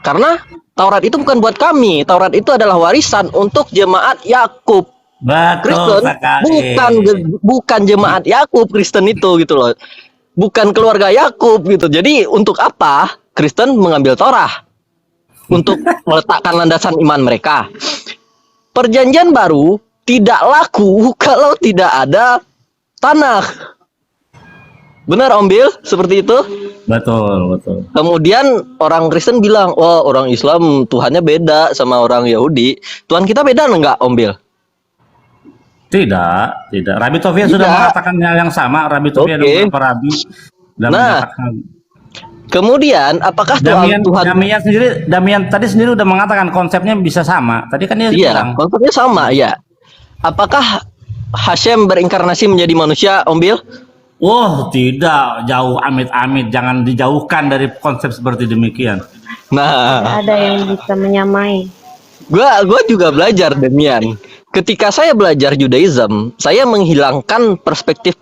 Karena Taurat itu bukan buat kami. Taurat itu adalah warisan untuk jemaat Yakub. Kristen bukan jemaat Yakub, Kristen itu gitu loh. Bukan keluarga Yakub gitu. Jadi untuk apa Kristen mengambil Torah? Untuk meletakkan landasan iman mereka. Perjanjian baru tidak laku kalau tidak ada Tanakh. Benar Om Bil? Seperti itu? Betul, betul. Kemudian orang Kristen bilang, wah orang Islam Tuhannya beda sama orang Yahudi. Tuhan kita beda enggak Om Bil? Tidak, tidak. Rabi Tovia sudah Tidak. mengatakan yang sama. Rabi Tovia Oke. dan beberapa rabi dan Nah, mengatakan. kemudian apakah Damian tadi sendiri udah mengatakan konsepnya bisa sama. Tadi kan dia Iya, bilang. konsepnya sama ya. Apakah Hashem berinkarnasi menjadi manusia, Om Bil? Oh, tidak, jauh, amit-amit, jangan dijauhkan dari konsep seperti demikian. Nah, Tidak ada yang bisa menyamai. gua juga belajar demian. Ketika saya belajar Judaism, saya menghilangkan perspektif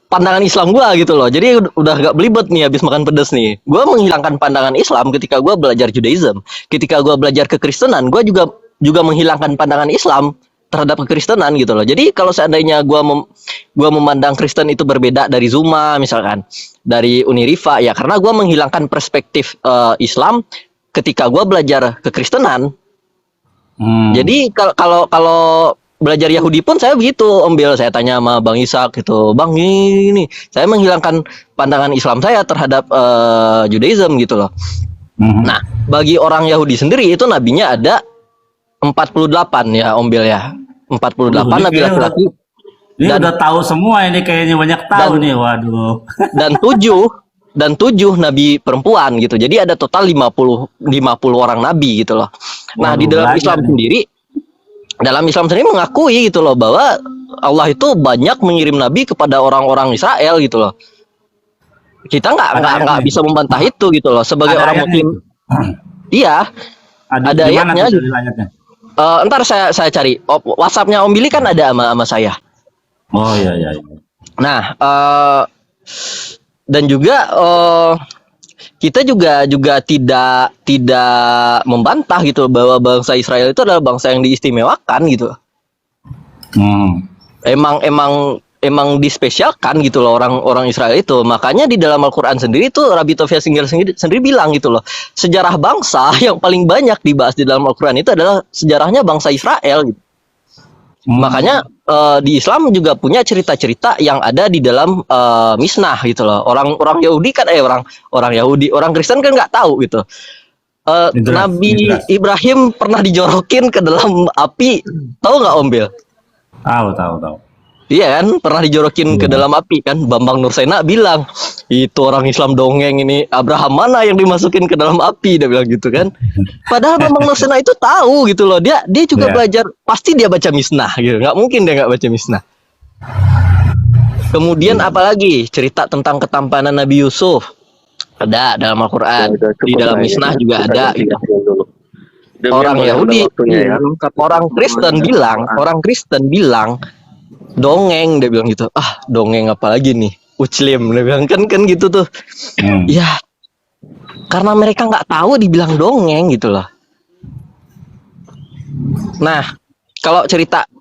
pandangan Islam gua gitu loh. Jadi udah gak belibet nih habis makan pedas nih. Gua menghilangkan pandangan Islam ketika gua belajar Judaism. Ketika gua belajar kekristenan, gua juga menghilangkan pandangan Islam terhadap kekristenan gitu loh. Jadi kalau seandainya gua memandang Kristen itu berbeda dari Zuma misalkan, dari Uniriva ya karena gua menghilangkan perspektif Islam ketika gua belajar kekristenan. Jadi kalau belajar Yahudi pun saya begitu, Om Bil. Saya tanya sama Bang Ishak gitu, Bang ini saya menghilangkan pandangan Islam saya terhadap Judaism gitu loh. Nah, bagi orang Yahudi sendiri itu nabinya ada 48 ya, Om Bil ya. 48 nabi laki-laki. Ini udah tahu semua ini kayaknya banyak tahu nih, waduh. Dan 7 nabi perempuan gitu. Jadi ada total 50 orang nabi gitu loh. Nah, di dalam Islam sendiri mengakui gitu loh bahwa Allah itu banyak mengirim nabi kepada orang-orang Israel gitu loh. Kita nggak bisa membantah itu gitu loh sebagai Ada orang ayatnya Muslim. Iya. Ada Di mana ayatnya tuh gitu. ayatnya? Ntar saya cari. WhatsApp-nya Om Billy kan ada sama saya. Oh iya. Nah, dan juga kita juga tidak membantah gitu bahwa bangsa Israel itu adalah bangsa yang diistimewakan gitu. Emang dispesialkan gitu loh orang Israel itu. Makanya di dalam Al-Qur'an sendiri tuh Rabbi Tovia sendiri bilang gitu loh. Sejarah bangsa yang paling banyak dibahas di dalam Al-Qur'an itu adalah sejarahnya bangsa Israel gitu. Makanya di Islam juga punya cerita-cerita yang ada di dalam Misnah gitu loh. Orang Yahudi kan orang Kristen kan nggak tahu gitu. Nabi Ibrahim pernah dijorokin ke dalam api. Tahu nggak Om Bil? Tahu. Iya kan, pernah dijorokin ke dalam api kan. Bambang Nursena bilang, itu orang Islam dongeng ini, Abraham mana yang dimasukin ke dalam api, dia bilang gitu kan. Padahal Bambang Nursena itu tahu gitu loh, dia juga belajar, pasti dia baca Misnah gitu, nggak mungkin dia nggak baca Misnah. Kemudian apalagi cerita tentang ketampanan Nabi Yusuf ada dalam Al-Quran, di dalam Misnah juga ada gitu. Orang Yahudi, orang Kristen bilang dongeng, dia bilang gitu. Dongeng apa lagi nih, uclim, dia bilang kan gitu tuh. Ya karena mereka nggak tahu dibilang dongeng gitu loh. Nah, kalau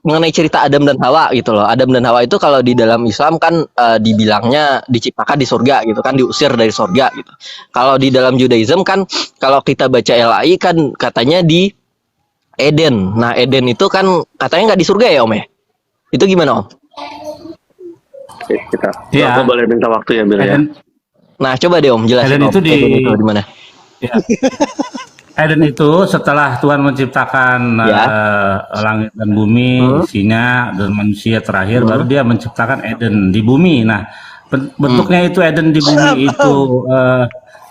mengenai cerita Adam dan Hawa gitu loh. Adam dan Hawa itu kalau di dalam Islam kan dibilangnya diciptakan di surga gitu kan, diusir dari surga gitu. Kalau di dalam Judaism kan kalau kita baca LAI kan katanya di Eden. Nah, Eden itu kan katanya nggak di surga ya Om ya? Itu gimana Om? Aku boleh minta waktu ya, Bil ya? Nah, coba deh Om jelasin Eden Om. itu di mana? Ya. Eden itu setelah Tuhan menciptakan langit dan bumi, isinya dan manusia terakhir, baru dia menciptakan Eden di bumi. Nah, bentuknya itu Eden di bumi itu,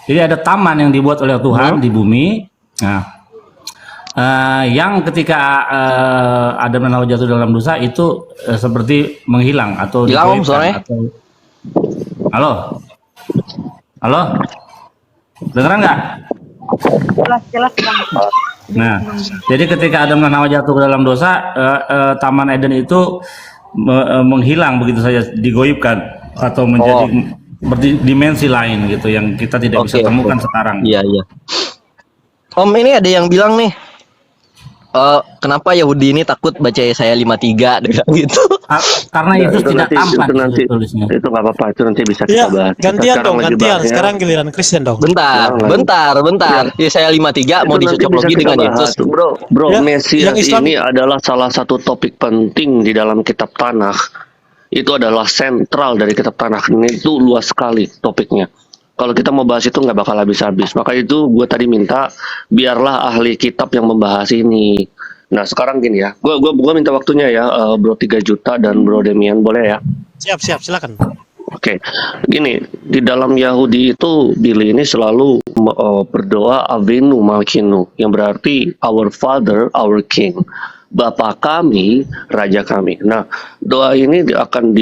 jadi ada taman yang dibuat oleh Tuhan di bumi. Nah, yang ketika Adam dan Hawa jatuh dalam dosa itu seperti menghilang atau hilang Om soalnya. Halo, dengeran nggak? Jelas Bang. Nah, jadi ketika Adam dan Hawa jatuh ke dalam dosa, Taman Eden itu menghilang begitu saja, digoibkan atau menjadi berdimensi lain gitu yang kita tidak bisa temukan sekarang. Iya. Om, ini ada yang bilang nih, kenapa Yahudi ini takut baca Yesaya 53 dengan gitu? Karena Nah, Yesus tidak tampan itu nanti tulisnya. itu nggak apa-apa, itu nanti bisa kita Ya, bahas. Kita gantian sekarang dong, lagi gantian. bahas ya. Sekarang giliran Kristen dong. Bentar. Yesaya 53 mau Itu nanti bisa dicocoklogi kita dengan bahas, Yesus. bro. Ya, Mesias yang Islam ini adalah salah satu topik penting di dalam kitab Tanakh. Itu adalah sentral dari kitab Tanakh. Ini itu luas sekali topiknya. Kalau kita mau bahas itu nggak bakal habis-habis. Maka itu gue tadi minta biarlah ahli kitab yang membahas ini. Nah sekarang gini ya, gua minta waktunya ya, Bro 3 Juta dan Bro Demian, boleh ya? siap, silakan. Oke, gini, di dalam Yahudi itu Billy ini selalu berdoa Avinu Malkinu, yang berarti our Father, our King, Bapa kami, Raja kami. Nah, doa ini akan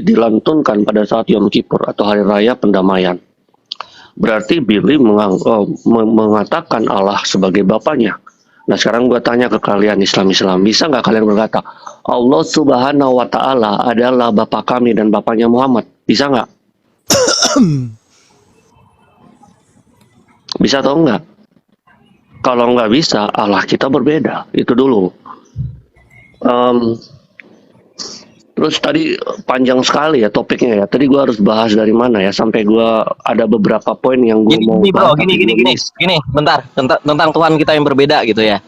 dilantunkan pada saat Yom Kippur atau Hari Raya Pendamaian. Berarti Billy mengatakan Allah sebagai Bapanya. Nah sekarang gue tanya ke kalian Islam, bisa nggak kalian berkata Allah Subhanahu Wa Taala adalah Bapa kami dan Bapanya Muhammad? Bisa nggak? Bisa atau enggak? Kalau nggak bisa, Allah kita berbeda. Itu dulu. Terus tadi panjang sekali ya topiknya ya. Tadi gue harus bahas dari mana ya, sampai gue ada beberapa poin yang gue mau bahas. Gini, bentar, tentang Tuhan kita yang berbeda gitu ya.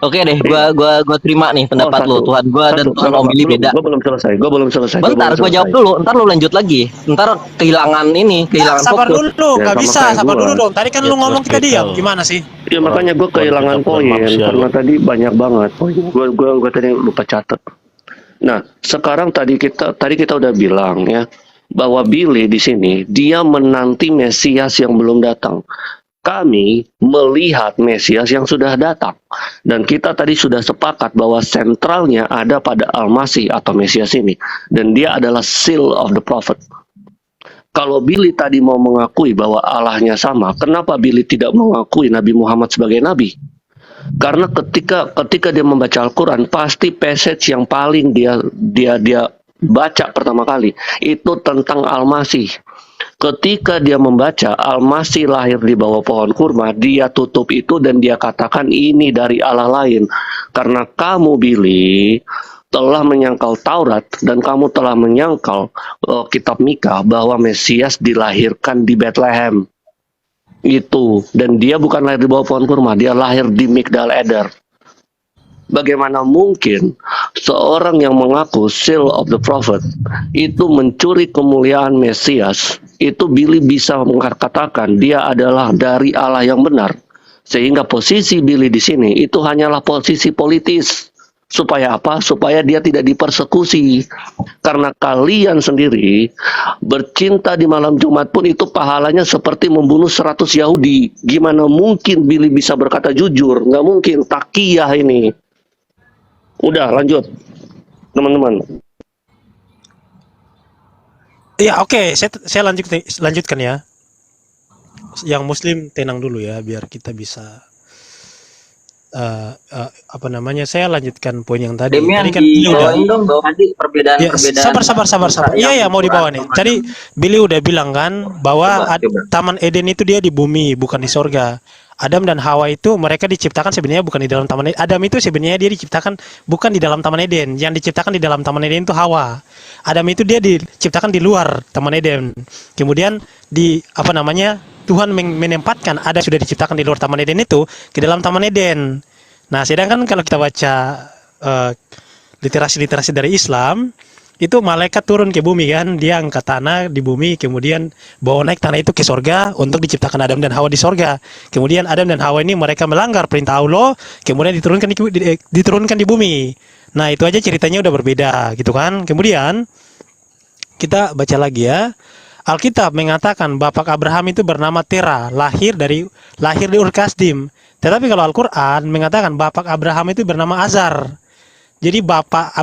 Oke deh, gua terima nih pendapat lu. Tuhan gua dan Tuhan Om Billy beda. Gue belum selesai. Bentar, gua jawab dulu. Ntar lu lanjut lagi. Ntar kehilangan Sabar fokus. dulu, nggak Ya, bisa. makanya Sabar gua- dulu dong. Tadi kan lu ngomong kita diam. Gimana sih? Ya makanya gue kehilangan poin karena tadi banyak banget poin. Gue tadi lupa catat. Nah, sekarang tadi kita udah bilang ya bahwa Billy di sini dia menanti Mesias yang belum datang. Kami melihat Mesias yang sudah datang. Dan kita tadi sudah sepakat bahwa sentralnya ada pada Al-Masih atau Mesias ini. Dan dia adalah seal of the prophet. Kalau Billy tadi mau mengakui bahwa Allahnya sama, kenapa Billy tidak mengakui Nabi Muhammad sebagai Nabi? Karena ketika dia membaca Al-Quran, pasti passage yang paling dia baca pertama kali itu tentang Al-Masih. Ketika dia membaca Al-Masih lahir di bawah pohon kurma, dia tutup itu dan dia katakan ini dari Allah lain. Karena kamu Billy telah menyangkal Taurat dan kamu telah menyangkal kitab Mika bahwa Mesias dilahirkan di Bethlehem. Itu, dan dia bukan lahir di bawah pohon kurma, dia lahir di Migdal Eder. Bagaimana mungkin seorang yang mengaku seal of the prophet itu mencuri kemuliaan Mesias? Itu Billy bisa mengatakan dia adalah dari Allah yang benar. Sehingga posisi Billy di sini itu hanyalah posisi politis. Supaya apa? Supaya dia tidak dipersekusi. Karena kalian sendiri bercinta di malam Jumat pun itu pahalanya seperti membunuh 100 Yahudi. Gimana mungkin Billy bisa berkata jujur? Nggak mungkin, takiyah ini. Udah, lanjut. Teman-teman. Ya oke, saya lanjutkan ya. Yang Muslim tenang dulu ya, biar kita bisa saya lanjutkan poin yang tadi. Demian Tadi kan Billy udah dong tadi perbedaan. sabar. Iya mau dibawa nih. Tadi Billy udah bilang kan bahwa Taman Eden itu dia di bumi, bukan di sorga. Adam dan Hawa itu mereka diciptakan sebenarnya bukan di dalam Taman Eden. Adam itu sebenarnya dia diciptakan bukan di dalam Taman Eden. Yang diciptakan di dalam Taman Eden itu Hawa. Adam itu dia diciptakan di luar Taman Eden. Kemudian Tuhan menempatkan Adam sudah diciptakan di luar Taman Eden itu ke dalam Taman Eden. Nah, sedangkan kalau kita baca literasi dari Islam, itu malaikat turun ke bumi kan, dia angkat tanah di bumi, kemudian bawa naik tanah itu ke sorga untuk diciptakan Adam dan Hawa di sorga. Kemudian Adam dan Hawa ini mereka melanggar perintah Allah, kemudian diturunkan di bumi. Nah, itu aja ceritanya udah berbeda gitu kan. Kemudian kita baca lagi ya. Alkitab mengatakan bapak Abraham itu bernama Tera, lahir di Ur Kasdim. Tetapi kalau Al-Quran mengatakan bapak Abraham itu bernama Azar. Jadi bapak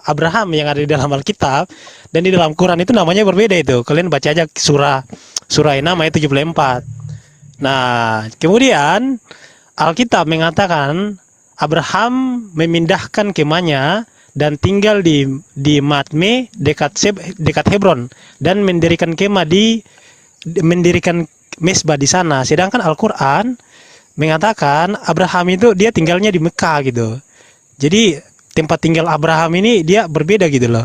Abraham yang ada di dalam Alkitab dan di dalam Quran itu namanya berbeda itu. Kalian baca aja surah An-Naml ayat 74. Nah, kemudian Alkitab mengatakan Abraham memindahkan kemahnya dan tinggal di Matme dekat Hebron dan mendirikan kemah mendirikan mesbah di sana. Sedangkan Al-Quran mengatakan Abraham itu dia tinggalnya di Mekah gitu. Jadi tempat tinggal Abraham ini dia berbeda gitu loh.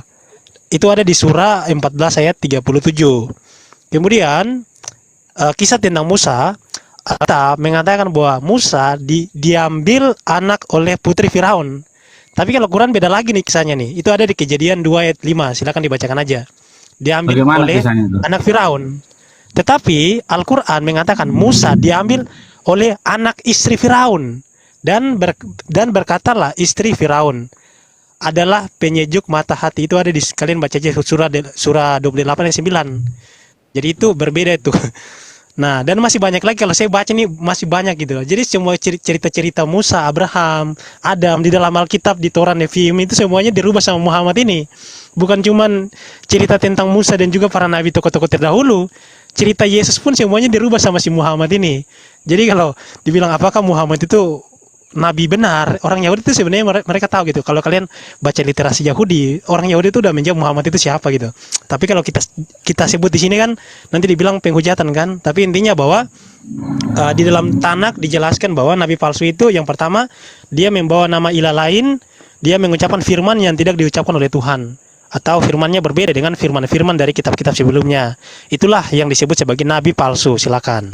Itu ada di surah 14 ayat 37. Kemudian kisah tentang Musa, Allah mengatakan bahwa Musa diambil anak oleh putri Firaun. Tapi kalau Quran beda lagi nih kisahnya nih. Itu ada di Kejadian 2 ayat 5. Silakan dibacakan aja. Diambil Bagaimana oleh kisahnya itu? anak Firaun. Tetapi Al-Quran mengatakan Musa diambil oleh anak istri Firaun dan berkatalah istri Firaun adalah penyejuk mata hati. Itu ada di kalian baca aja surah 28 ayat 9. Jadi itu berbeda itu. Nah, dan masih banyak lagi kalau saya baca nih masih banyak gitu. Jadi semua cerita-cerita Musa, Abraham, Adam di dalam Alkitab, di Torah, Neviim itu semuanya dirubah sama Muhammad ini. Bukan cuman cerita tentang Musa dan juga para nabi tokoh-tokoh terdahulu. Cerita Yesus pun semuanya dirubah sama si Muhammad ini. Jadi kalau dibilang apakah Muhammad itu nabi benar, orang Yahudi itu sebenarnya mereka tahu gitu. Kalau kalian baca literasi Yahudi, orang Yahudi itu udah menjawab Muhammad itu siapa gitu. Tapi kalau kita sebut di sini kan nanti dibilang penghujatan kan. Tapi intinya bahwa di dalam Tanak dijelaskan bahwa nabi palsu itu yang pertama dia membawa nama ilah lain, dia mengucapkan firman yang tidak diucapkan oleh Tuhan. Atau firmannya berbeda dengan firman-firman dari kitab-kitab sebelumnya. Itulah yang disebut sebagai nabi palsu. Silakan.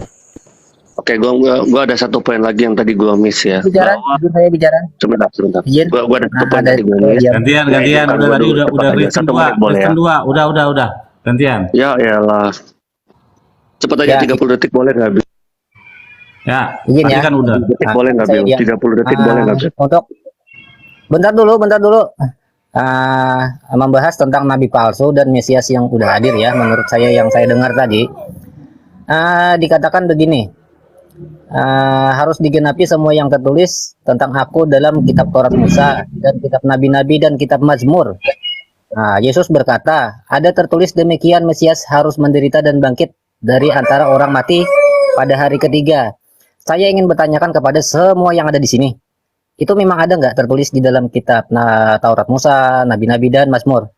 Oke, gua ada satu poin lagi yang tadi gua miss ya. Bicara, saya bicara. Sebentar. Izin. Gua ada satu poin tadi gua miss. Gantian, udah tadi udah listen dua, udah. Gantian. Ya elah. Cepat aja, 30 detik boleh nggak, Bil? Ya, Izin tadi ya. kan udah. 30 detik boleh nggak, Bil? 30 detik boleh nggak, Bil? Untuk bentar dulu. Membahas tentang nabi palsu dan Mesias yang udah hadir ya. Menurut saya yang saya dengar tadi, dikatakan begini, harus digenapi semua yang tertulis tentang aku dalam kitab Taurat Musa dan kitab nabi-nabi dan kitab Mazmur. Yesus berkata, ada tertulis demikian, Mesias harus menderita dan bangkit dari antara orang mati pada hari ketiga. Saya ingin bertanyakan kepada semua yang ada di sini, itu memang ada nggak tertulis di dalam kitab Taurat Musa, nabi-nabi dan Mazmur?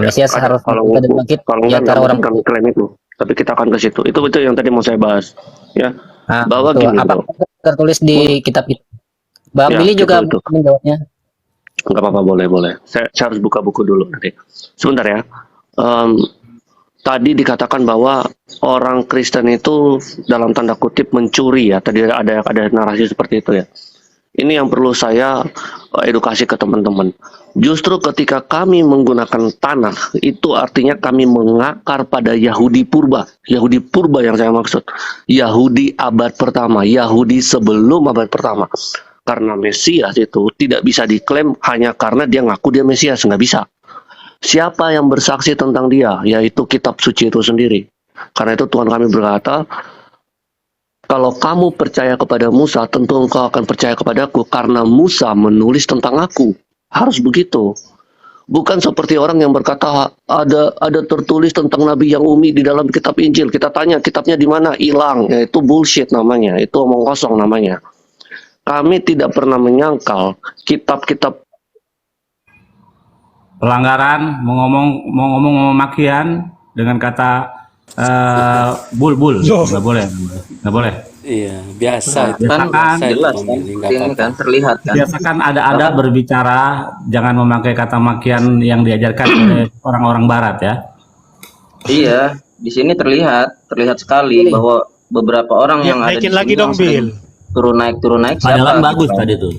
Mesias harus menderita dan bangkit di antara orang kami klaim itu, tapi kita akan ke situ. Itu yang tadi mau saya bahas, ya. Bahwa betul. gini, Apa tertulis di kitab itu? Bang Ya, Billy juga itu. menjawabnya. Enggak apa-apa, boleh. Saya harus buka buku dulu nanti. Sebentar ya. Tadi dikatakan bahwa orang Kristen itu dalam tanda kutip mencuri ya. Tadi ada narasi seperti itu ya. Ini yang perlu saya edukasi ke teman-teman. Justru ketika kami menggunakan tanah, itu artinya kami mengakar pada Yahudi purba. Yahudi purba yang saya maksud. Yahudi abad pertama. Yahudi sebelum abad pertama. Karena Mesias itu tidak bisa diklaim hanya karena dia ngaku dia Mesias. Nggak bisa. Siapa yang bersaksi tentang dia? Yaitu kitab suci itu sendiri. Karena itu Tuhan kami berkata, kalau kamu percaya kepada Musa, tentu engkau akan percaya kepadaku karena Musa menulis tentang aku. Harus begitu. Bukan seperti orang yang berkata ada tertulis tentang nabi yang umi di dalam kitab Injil. Kita tanya kitabnya di mana? Hilang. Ya, itu bullshit namanya. Itu omong kosong namanya. Kami tidak pernah menyangkal kitab-kitab Pelanggaran, mau ngomong makian dengan kata bul. Nggak boleh. Iya, biasa. Kan jelas kan terlihat kan. Biasakan ada berbicara, jangan memakai kata makian yang diajarkan oleh orang-orang barat ya. Iya, di sini terlihat sekali bahwa beberapa orang yang ada di Naikin lagi sini dong, yang sering Bil. turun naik Padahal siapa? bagus tadi tuh.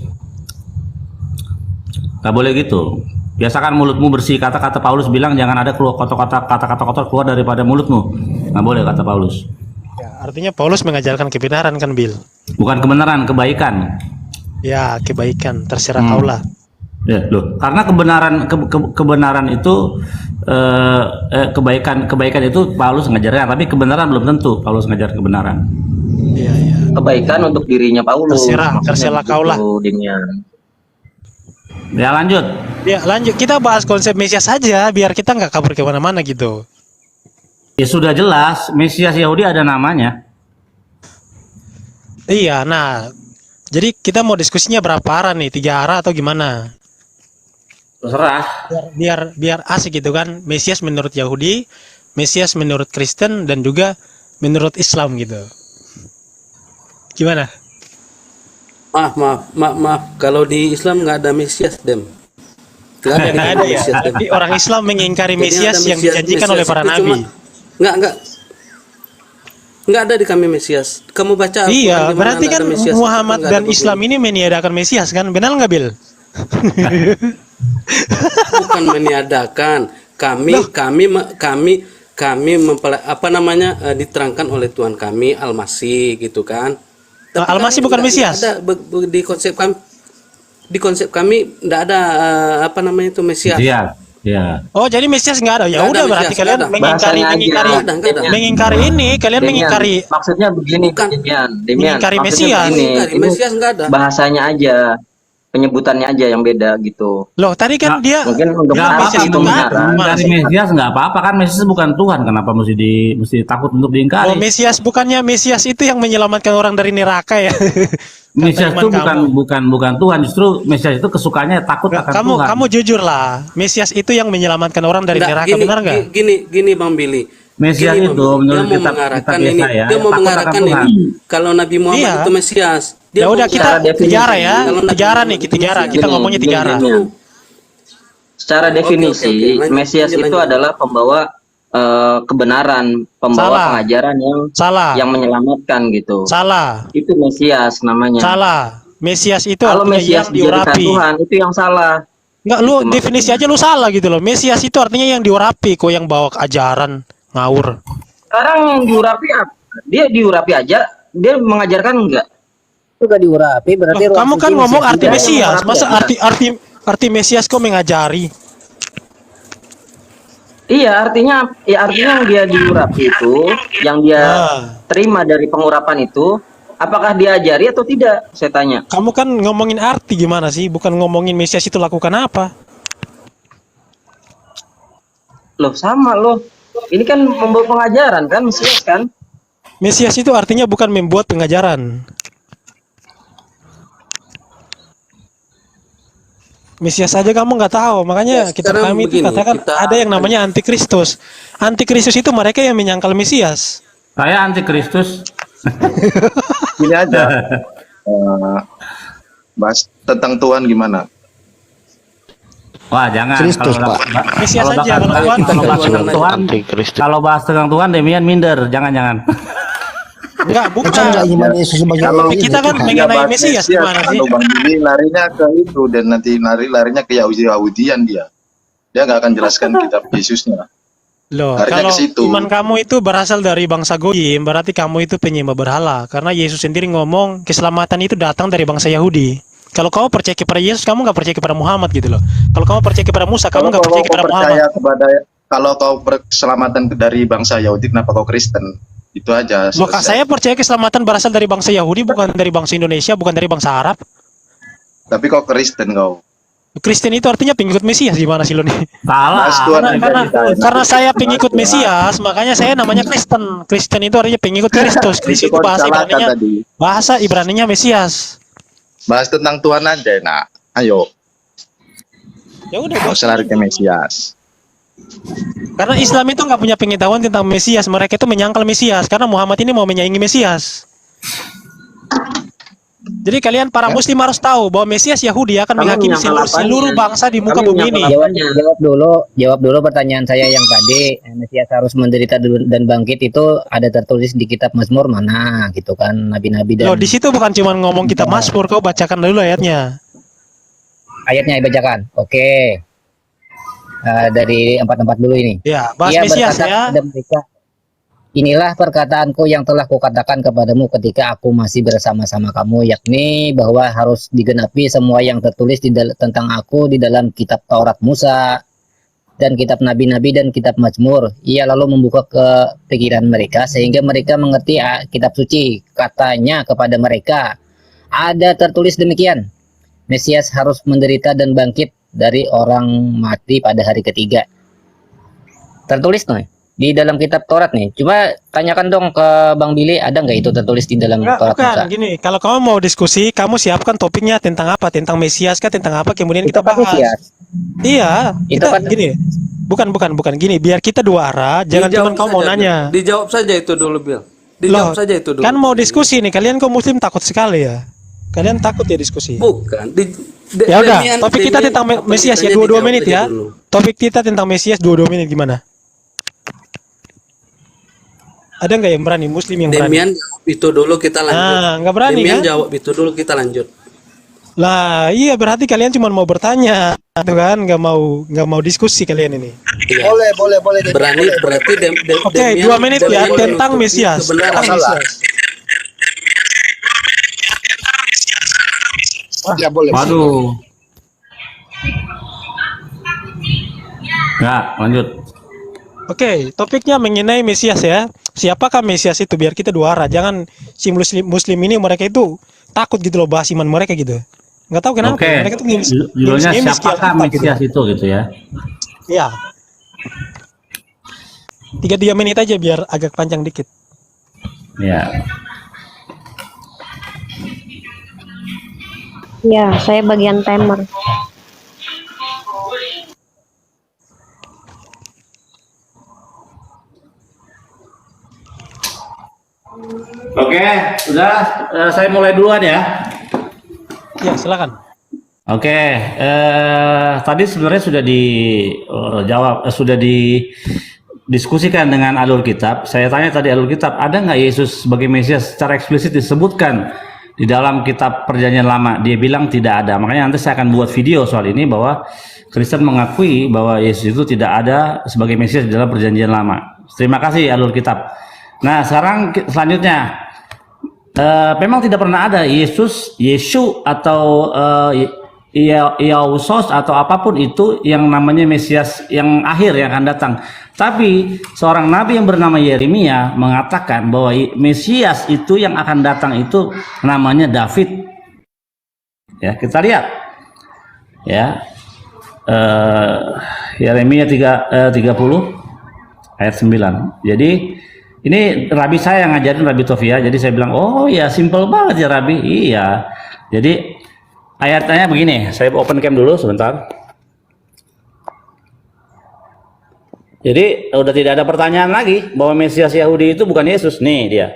Gak boleh gitu. Biasakan mulutmu bersih. Kata-kata Paulus bilang jangan ada kata-kata kotor keluar daripada mulutmu. Nggak boleh kata Paulus. Ya, artinya Paulus mengajarkan kebenaran kan, Bil? Bukan kebenaran, kebaikan. Ya, kebaikan. Terserah kaulah. Ya, loh. Karena kebenaran itu kebaikan itu Paulus ngajarnya, tapi kebenaran belum tentu Paulus ngajar kebenaran. Iya. Kebaikan untuk dirinya Paulus. Terserah kaulah. Demian. Ya lanjut. Ya, lanjut. Kita bahas konsep Mesias saja, biar kita nggak kabur ke mana-mana gitu. Ya sudah jelas, Mesias Yahudi ada namanya. Iya, nah. Jadi kita mau diskusinya berapa arah nih? 3 arah atau gimana? Terserah. Biar asik gitu kan. Mesias menurut Yahudi, Mesias menurut Kristen, dan juga menurut Islam gitu. Gimana? Maaf. Kalau di Islam nggak ada Mesias, Dem. Nggak ada di Nggak kami ada ya. Mesias, Dem. Tapi orang Islam mengingkari Jadi Mesias ada yang dijanjikan oleh para itu nabi. Nggak ada di kami Mesias. Kamu baca Al-Quran Iya, di mana berarti nggak kan ada Mesias, Muhammad itu nggak ada dan Islam ini meniadakan Mesias kan? Benar nggak, Bil? bukan meniadakan. Kami diterangkan oleh Tuhan kami Al-Masih gitu kan. Tapi Al-Masih kami bukan nggak Mesias. ada di konsep kami nggak ada Mesias. Iya, iya. Oh, jadi Mesias nggak ada. Ya Nggak ada udah berarti Mesias, kalian nggak ada. Bahasanya aja. mengingkari ini, kalian Demian, mengingkari maksudnya begini, Demian, mengingkari maksudnya Mesias. begini, ini Mesias nggak ada. bahasanya aja, penyebutannya aja yang beda gitu. Loh, tadi kan dia Mungkin untuk Nggak Mesias Arab itu itu nggak benar. ada. Gimana Dari sih? Mesias nggak apa-apa kan, Mesias bukan Tuhan, kenapa mesti takut untuk diingkari? Oh, Mesias bukannya Mesias itu yang menyelamatkan orang dari neraka ya? Mesias Kata itu iman bukan Tuhan, justru Mesias itu kesukanya takut akan Tuhan. kamu jujur lah. Mesias itu yang menyelamatkan orang dari neraka, Gini, benar nggak? gini Bang Billy. Mesias Gini, itu Bang Billy, menurut dia mau kitab mengarahkan kitab ini. Yesaya, Dia mau takut akan mengarahkan Tuhan. ini. Kalau Nabi Muhammad Iya. itu Mesias. Ya udah kita secara definisi. tijara ya, Kalau Nabi tijara Muhammad nih, itu tijara. Mesias. Kita ngomongnya tijara. Demian. Secara definisi, Oke. Lanjut, Mesias itu lanjut. adalah pembawa kebenaran, pembawa Salah. pengajaran Salah. yang menyelamatkan gitu. Salah. Itu Mesias namanya. Salah. Mesias itu Kalau artinya Mesias yang dijadikan diurapi. Tuhan, itu yang salah. Enggak, lu Itu maksudnya. definisi aja lu salah gitu loh. Mesias itu artinya yang diurapi, kok yang bawa ajaran ngawur. Sekarang yang diurapi apa? Dia diurapi aja, dia mengajarkan enggak? Itu gak diurapi berarti Loh, ruang kamu suci kan ngomong Mesias arti juga. Mesias, masa mengurapi arti Mesias kok mengajari? Iya, artinya yang dia diurapi itu, yang dia terima dari pengurapan itu, apakah diajari atau tidak? Saya tanya. Kamu kan ngomongin arti gimana sih, bukan ngomongin Mesias itu lakukan apa? Loh, sama loh. Ini kan membawa pengajaran kan, Mesias kan? Mesias itu artinya bukan membuat pengajaran. Mesias saja kamu nggak tahu, makanya Ya, kitab sekarang kami itu begini, katakan ada yang namanya antikristus. Antikristus itu mereka yang menyangkal Mesias. Saya antikristus. Ini aja. Bahas tentang Tuhan gimana? Wah, jangan. Kristus, Kalau Pak. Mesias kalau saja, bakal- kalau Tuhan kalau bahas tentang Tuhan, Antikristus. kalau bahas tentang Tuhan, Demian minder. Jangan. Enggak, bukan. Kita nggak iman Yesus sebagai Kalau Allah, kita kan Tuhan. mengenai bahas Mesias gimana sih? Kalau Bang Billy larinya ke itu dan nanti larinya ke Yahudian dia. Dia nggak akan jelaskan kitab Yesusnya. Loh, Larinya kalau ke situ. iman kamu itu berasal dari bangsa Goyim, berarti kamu itu penyembah berhala. Karena Yesus sendiri ngomong keselamatan itu datang dari bangsa Yahudi. Kalau kamu percaya kepada Yesus, kamu nggak percaya kepada Muhammad gitu loh. Kalau kamu percaya kepada Musa, kamu nggak percaya kepada Muhammad. Kalau kau berkeselamatan dari bangsa Yahudi, kenapa kau Kristen? Itu aja. Loh, saya percaya keselamatan berasal dari bangsa Yahudi, bukan dari bangsa Indonesia, bukan dari bangsa Arab. Tapi kau Kristen kau. Kristen itu artinya pengikut Mesias, gimana sih lo nih? Salah. Bahas Tuhan aja kita. Karena saya pengikut Mesias, makanya saya namanya Kristen. Kristen itu artinya pengikut Kristus. Kristus itu kau bahasa disalahkan Ibraninya, tadi. bahasa Ibraninya Mesias. Bahas tentang Tuhan aja. Nah, ayo. Ya udah, Kau lari ke Mesias. karena Islam itu nggak punya pengetahuan tentang Mesias. Mereka itu menyangkal Mesias karena Muhammad ini mau menyaingi Mesias. Jadi kalian para Muslim harus tahu bahwa Mesias Yahudi akan Kami menghakimi menyangkal seluruh apanya? bangsa di muka Kami bumi ini. menyangkal Jawab dulu pertanyaan saya yang tadi. Mesias harus menderita dan bangkit itu ada tertulis di kitab Mazmur mana gitu kan, nabi-nabi Loh, dan di situ bukan cuma ngomong kita Mazmur, kau bacakan dulu ayatnya. ayatnya dibacakan. Oke. Dari 4 dulu ini. Ya, bahas Ia Mesias berkata ya. kepada mereka, inilah perkataanku yang telah kukatakan kepadamu ketika aku masih bersama-sama kamu, yakni bahwa harus digenapi semua yang tertulis tentang aku di dalam kitab Taurat Musa dan kitab Nabi-Nabi dan kitab Mazmur. Ia lalu membuka ke pikiran mereka sehingga mereka mengerti kitab suci. Katanya kepada mereka, ada tertulis demikian, Mesias harus menderita dan bangkit dari orang mati pada hari ketiga. Tertulis nih di dalam kitab Taurat nih. Coba tanyakan dong ke Bang Billy, ada nggak itu tertulis di dalam Enggak, Taurat Musa? bukan gini. Kalau kamu mau diskusi, kamu siapkan topiknya tentang apa? Tentang Mesias kah? Tentang apa? Kemudian Itu kita kan bahas. Mesias. Iya, Itu kita kan- gini. Bukan gini. Biar kita dua arah. Jangan cuma Dijawab kamu mau saja, nanya. Bill. Dijawab saja itu dulu, Bill. Dijawab saja itu dulu. Kan mau diskusi nih, kalian kok Muslim takut sekali ya? Kalian takut ya diskusi? Bukan. Ya udah, topik kita tentang Mesias ya 22 menit ya. Topik kita tentang Mesias 22 menit gimana? Ada nggak yang berani? Muslim yang berani? Demian itu dulu kita lanjut. Nggak berani Demian kan? jawab itu dulu kita lanjut. Lah, iya berarti kalian cuma mau bertanya, tuh kan? Nggak mau diskusi kalian ini. Iya. Boleh. Berani berarti Oke, 2 menit ya tentang Mesias. Tentang Mesias. Ya boleh. Waduh. Ya, lanjut. Oke, topiknya mengenai Mesias ya. Siapakah Mesias itu? Biar kita dua arah. Jangan si Muslim ini mereka itu takut gitu loh bahas iman mereka gitu. Nggak tahu kenapa. Oke. Mereka tuh Judulnya siapakah Mesias itu gitu ya? Iya. 3 menit aja biar agak panjang dikit. Ya. Ya, saya bagian timer. Oke, sudah saya mulai duluan ya. Ya, silakan. Oke, tadi sebenarnya sudah dijawab, sudah didiskusikan dengan alur kitab. Saya tanya tadi alur kitab, ada nggak Yesus sebagai Mesias secara eksplisit disebutkan di dalam kitab Perjanjian Lama? Dia bilang tidak ada. Makanya nanti saya akan buat video soal ini bahwa Kristen mengakui bahwa Yesus itu tidak ada sebagai Mesias di dalam Perjanjian Lama. Terima kasih alur kitab. Nah, sekarang selanjutnya, memang tidak pernah ada Yesus, Yesu atau Yausos atau apapun itu yang namanya Mesias yang akhir yang akan datang. Tapi seorang nabi yang bernama Yeremia mengatakan bahwa Mesias itu yang akan datang itu namanya David. Ya, kita lihat. Ya, Yeremia 30 ayat 9. Jadi ini Rabi saya yang ngajarin, Rabi Tofia. Jadi saya bilang, oh ya simple banget ya Rabi. Iya. Jadi ayatnya begini. Saya open cam dulu sebentar. Jadi udah tidak ada pertanyaan lagi bahwa Mesias Yahudi itu bukan Yesus. Nih dia.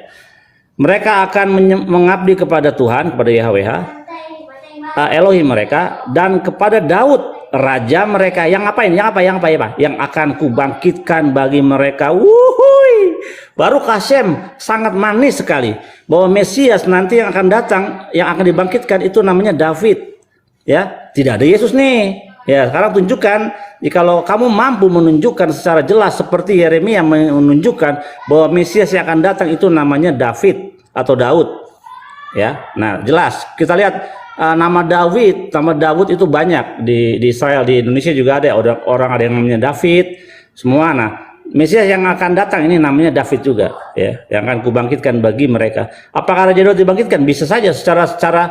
Mereka akan mengabdi kepada Tuhan, kepada YHWH, Elohim mereka, dan kepada Daud raja mereka. Yang ngapain? Yang apa? Yang akan kubangkitkan bagi mereka. Wuhui. Baru Kasem sangat manis sekali bahwa Mesias nanti yang akan datang, yang akan dibangkitkan itu namanya David. Ya, tidak ada Yesus nih. Ya, sekarang tunjukkan kalau kamu mampu menunjukkan secara jelas seperti Yeremia menunjukkan bahwa Mesias yang akan datang itu namanya David atau Daud. Ya. Nah, jelas. Kita lihat nama Daud itu banyak di Israel, di Indonesia juga ada orang ada yang namanya David semua. Nah, Mesias yang akan datang ini namanya David juga, ya, yang akan kubangkitkan bagi mereka. Apakah Raja Daud dibangkitkan? Bisa saja secara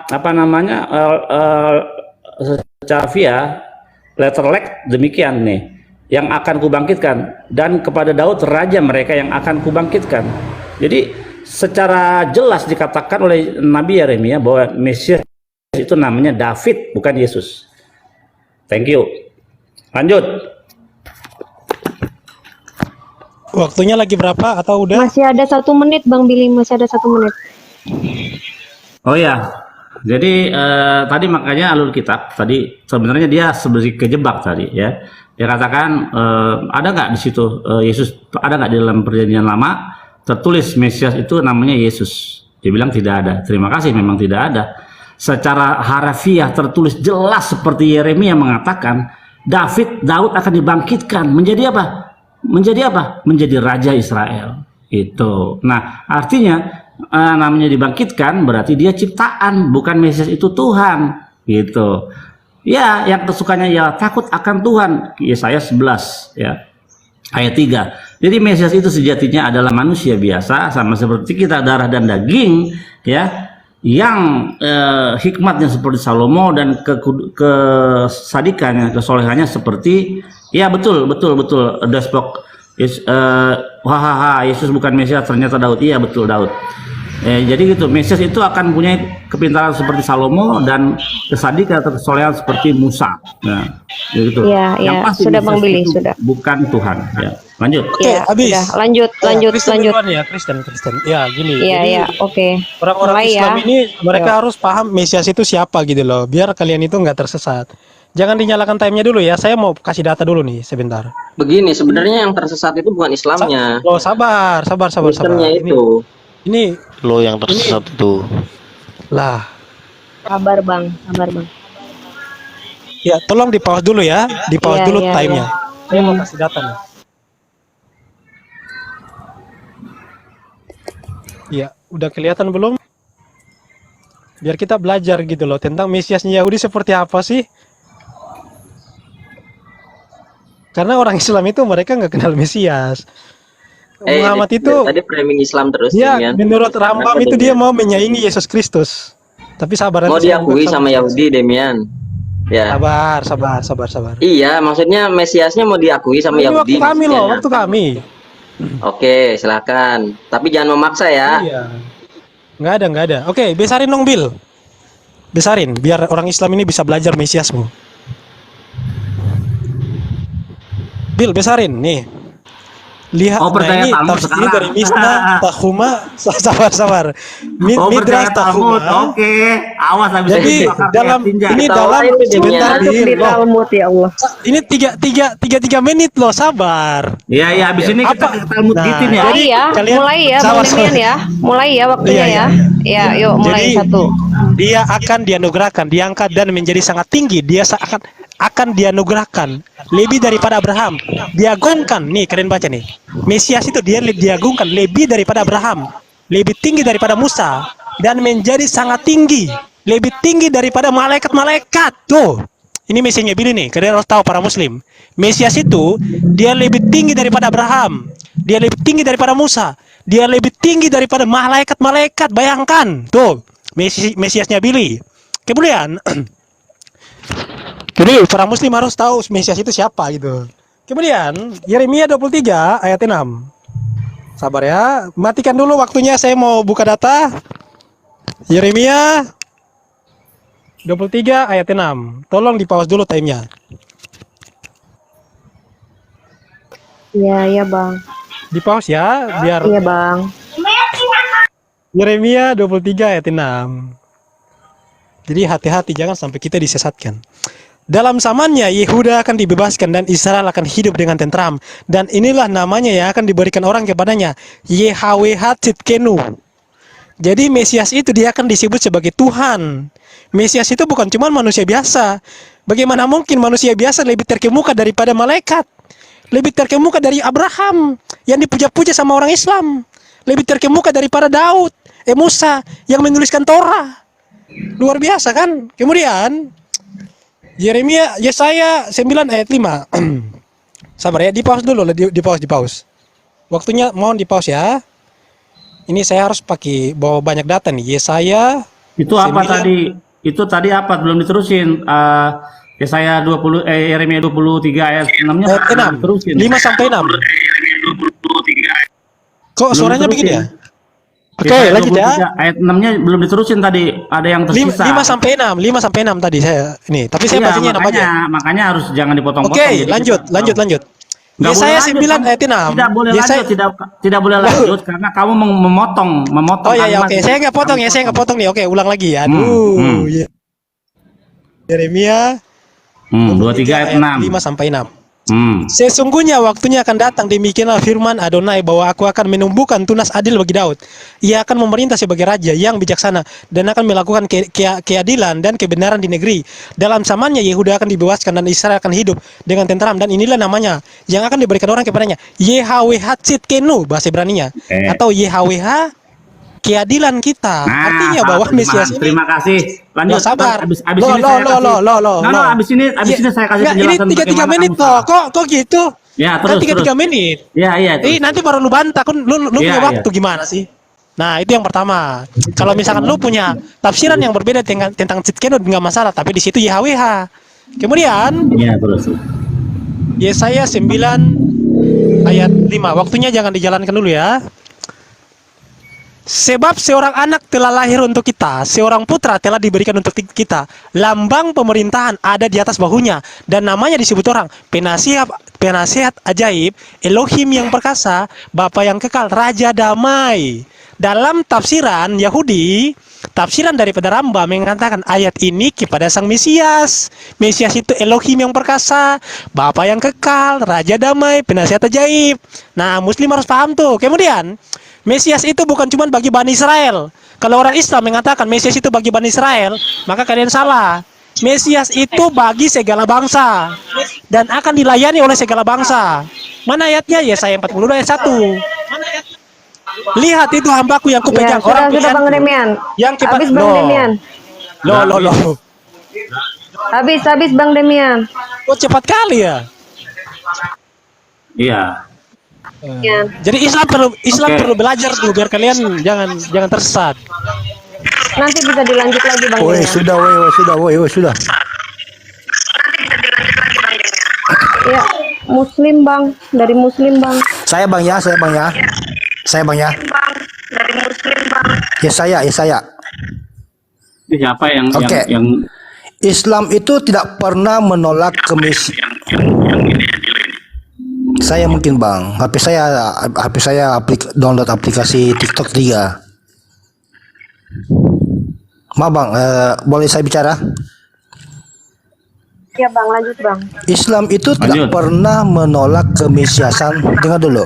apa namanya secara via letter leg demikian nih, yang akan kubangkitkan, dan kepada Daud raja mereka yang akan kubangkitkan. Jadi secara jelas dikatakan oleh Nabi Yeremia bahwa Mesias itu namanya David, bukan Yesus. Thank you. Lanjut. Waktunya lagi berapa atau udah? Masih ada 1 menit, Bang Billy. Masih ada 1 menit. Oh ya, jadi tadi makanya alur kitab tadi sebenarnya dia seperti kejebak tadi ya. Dia katakan ada nggak di situ Yesus, ada nggak di dalam Perjanjian Lama tertulis Mesias itu namanya Yesus? Dia bilang tidak ada. Terima kasih, memang tidak ada. Secara harafiah tertulis jelas seperti Yeremia mengatakan Daud akan dibangkitkan menjadi apa? Menjadi raja Israel. Itu. Nah, artinya namanya dibangkitkan berarti dia ciptaan, bukan Mesias itu Tuhan. Gitu. Ya, yang kesukanya ya takut akan Tuhan. Yesaya 11 ya. Ayat 3. Jadi Mesias itu sejatinya adalah manusia biasa, sama seperti kita, darah dan daging, ya, yang hikmatnya seperti Salomo dan kesadikannya, kesolehannya seperti, ya betul Despok. Yesus bukan Mesias, ternyata Daud. Iya betul Daud. Jadi gitu, Mesias itu akan punya kepintaran seperti Salomo dan kesadikan atau kesolehan seperti Musa. Nah, gitu. Iya, Yang iya. pasti Sudah Mesias Bang Billy, itu sudah. bukan Tuhan. Ya, lanjut. Oke, Iya, habis. sudah. Lanjut, Kristen lanjut. duluan ya, Kristen. Ya, gini. Iya, Jadi iya. Oke. orang-orang Mulai Islam ya. ini mereka Yuk. harus paham Mesias itu siapa gitu loh, biar kalian itu nggak tersesat. Jangan dinyalakan timenya dulu ya. Saya mau kasih data dulu nih sebentar. Begini, sebenarnya yang tersesat itu bukan Islamnya, Oh, sabar. Kristennya itu. Ini Lo yang tersesat tuh. lah. Sabar, Bang. Sabar, Bang. Ya, tolong di pause dulu ya. Di pause Iya, dulu iya, timenya. iya. Saya mau kasih data nih. Ya, udah kelihatan belum? Biar kita belajar gitu loh tentang Mesiasnya Yahudi seperti apa sih? Karena orang Islam itu mereka nggak kenal Mesias. Muhammad itu tadi framing Islam terus, ya, Demian. menurut Rambam itu dia mau menyaingi Yesus Kristus. Tapi sabar Mau nanti saya diakui buka sama Yahudi, Demian. Ya. Sabar. Iya, maksudnya Mesiasnya mau diakui sama Ini Yahudi. waktu kami loh, maksudnya. waktu kami. Oke, silakan. Tapi jangan memaksa ya. Iya. Nggak ada. Oke, besarin dong, Bill. Besarin, biar orang Islam ini bisa belajar Mesiasmu. Bill, besarin, nih. Lihat, Oh, percaya ini Talmud tafsir sekarang. dari Mishnah, Tahuma, sabar. Oh, Midrash percaya Talmud. Tahuma. Oke, awas habis Jadi itu bakal dalam kayak tinja. ini Tahu dalam aja ini sebentar Demian. Masuk di Bill. Loh, Talmud ya Allah. ini tiga menit loh, sabar. Iya, habis ini kita ke Talmud Nah, gitin ya. Mulai ya, Kalian- mulai ya, Bang Sabar, Demian sabar. ya. Mulai ya waktunya Iya. ya. Iya, yuk mulai Jadi, satu. Dia akan dianugerahkan, diangkat dan menjadi sangat tinggi. Dia akan dianugerahkan lebih daripada Abraham. Diagungkan, nih kalian baca nih. Mesias itu dia diagungkan lebih daripada Abraham, lebih tinggi daripada Musa, dan menjadi sangat tinggi, lebih tinggi daripada malaikat-malaikat. Tuh, ini Mesiasnya Billy nih. Kalian harus tahu para Muslim. Mesias itu dia lebih tinggi daripada Abraham, dia lebih tinggi daripada Musa, dia lebih tinggi daripada malaikat-malaikat. Bayangkan, tuh. Mesiasnya Billy. Kemudian jadi para Muslim harus tahu Mesias itu siapa gitu. Kemudian Yeremia 23 ayat 6. Sabar ya, matikan dulu waktunya, saya mau buka data. Yeremia 23 ayat 6. Tolong di pause dulu timenya. Iya, Bang. Di pause ya, biar Iya, Bang. Yeremia 23 ayat 6. Jadi hati-hati, jangan sampai kita disesatkan. Dalam zamannya Yehuda akan dibebaskan dan Israel akan hidup dengan tentram. Dan inilah namanya yang akan diberikan orang kepadanya, YHWH Tzidkenu. Jadi Mesias itu dia akan disebut sebagai Tuhan. Mesias itu bukan cuma manusia biasa. Bagaimana mungkin manusia biasa lebih terkemuka daripada malaikat? Lebih terkemuka dari Abraham yang dipuja-puja sama orang Islam. Lebih terkemuka daripada Daud, Musa yang menuliskan Torah. Luar biasa kan? Kemudian Yesaya 9 ayat 5. Sabar ya, di pause dulu, di pause. Waktunya mohon di pause ya. Ini saya harus pakai bawa banyak data nih. Yesaya Itu apa tadi? Itu tadi apa? Belum diterusin. Yesaya 20 Yeremia 23 ayat 6-nya ayat 6. diterusin. 5 sampai 6. Kok suaranya begini ya? Oke, lanjut ya. Ayat 6-nya belum diterusin tadi, ada yang tersisa. 5 sampai 6 tadi saya ini. Tapi saya bacanya 6 aja. Makanya harus jangan dipotong-potong. Oke, Jadi lanjut. Nggak Yesaya boleh 9 lanjut, ayat 6. Tidak boleh Yesaya- lanjut, tidak boleh lanjut karena kamu memotong Oh ya, kalimat oke. itu. Saya nggak potong ya, saya nggak potong nih. Oke, ulang lagi. Aduh. Ya. Yeremia 23 ayat 6. 5 sampai 6. Sesungguhnya waktunya akan datang, demikianlah firman Adonai, bahwa aku akan menumbuhkan tunas adil bagi Daud. Ia akan memerintah sebagai raja yang bijaksana dan akan melakukan keadilan dan kebenaran di negeri. Dalam zamannya Yehuda akan dibebaskan dan Israel akan hidup dengan tentram, dan inilah namanya yang akan diberikan orang kepadanya, YHWH Tzidkenu bahasa Ibraninya, atau YHWH keadilan kita. Artinya bahwa Mesias ini. Terima kasih. Lanjut. Sabar. Abis ini saya kasih. Abis ini saya kasih Nggak, ini penjelasan 3 bagaimana menit kamu loh. salah. Kok gitu? Ya, Kan terus. 3 menit. Iya. Nanti baru lu bantah, kan lu Iya, punya waktu gimana sih? Nah, itu yang pertama. Kalau misalkan lu punya tafsiran yang berbeda tentang Tzidkenu, nggak masalah, tapi di situ YHWH. Kemudian Iya, terus. Yesaya 9 ayat 5. Waktunya jangan dijalankan dulu ya. Sebab seorang anak telah lahir untuk kita, seorang putra telah diberikan untuk kita. Lambang pemerintahan ada di atas bahunya, dan namanya disebut orang penasihat ajaib, Elohim yang perkasa, Bapa yang kekal, Raja damai. Dalam tafsiran Yahudi, tafsiran daripada Rambam mengatakan ayat ini kepada sang Mesias. Mesias itu Elohim yang perkasa, Bapa yang kekal, Raja damai, penasihat ajaib. Nah, Muslim harus paham tuh. Kemudian Mesias itu bukan cuma bagi Bani Israel. Kalau orang Islam mengatakan Mesias itu bagi Bani Israel, maka kalian salah. Mesias itu bagi segala bangsa dan akan dilayani oleh segala bangsa. Mana ayatnya? Yesaya 42 ayat 1. Lihat itu hambaku yang kupegang, Ya, orang sudah Bang pilihanku. Demian. Yang cepat Habis Bang Demian. Loh. Habis Bang Demian. Kok cepat kali ya? Iya. Ya. Jadi Islam perlu belajar tuh biar kalian jangan tersesat. Nanti bisa dilanjut lagi Bang Woi, Demian. sudah, sudah. Ya, Muslim Bang, dari Muslim Bang. Saya Bang ya. Dari Muslim Bang. Ya saya. Ini siapa yang Oke. yang Islam itu tidak pernah menolak Saya mungkin Bang, HP saya download aplikasi TikTok 3. Maaf Bang, boleh saya bicara? Ya Bang, lanjut Bang. Islam itu tidak Lanjut. pernah menolak kemesiasan. Dengar dulu.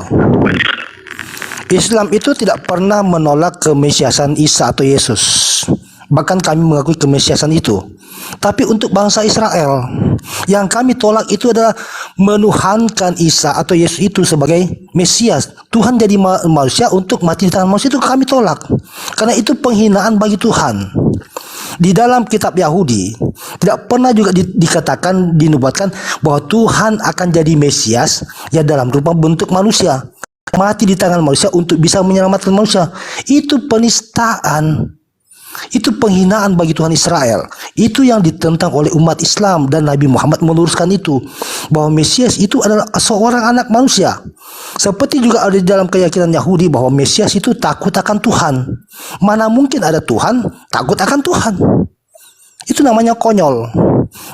Islam itu tidak pernah menolak kemesiasan Isa atau Yesus. Bahkan kami mengakui kemesiasan itu. Tapi untuk bangsa Israel, yang kami tolak itu adalah menuhankan Isa atau Yesus itu sebagai Mesias. Tuhan jadi manusia untuk mati di tangan manusia, itu kami tolak. Karena itu penghinaan bagi Tuhan. Di dalam kitab Yahudi tidak pernah juga dikatakan, dinubuatkan bahwa Tuhan akan jadi Mesias ya dalam rupa bentuk manusia, mati di tangan manusia untuk bisa menyelamatkan manusia. Itu penistaan. Itu penghinaan bagi Tuhan Israel. Itu yang ditentang oleh umat Islam, dan Nabi Muhammad meluruskan itu, bahwa Mesias itu adalah seorang anak manusia. Seperti juga ada di dalam keyakinan Yahudi bahwa Mesias itu takut akan Tuhan. Mana mungkin ada Tuhan takut akan Tuhan? Itu namanya konyol.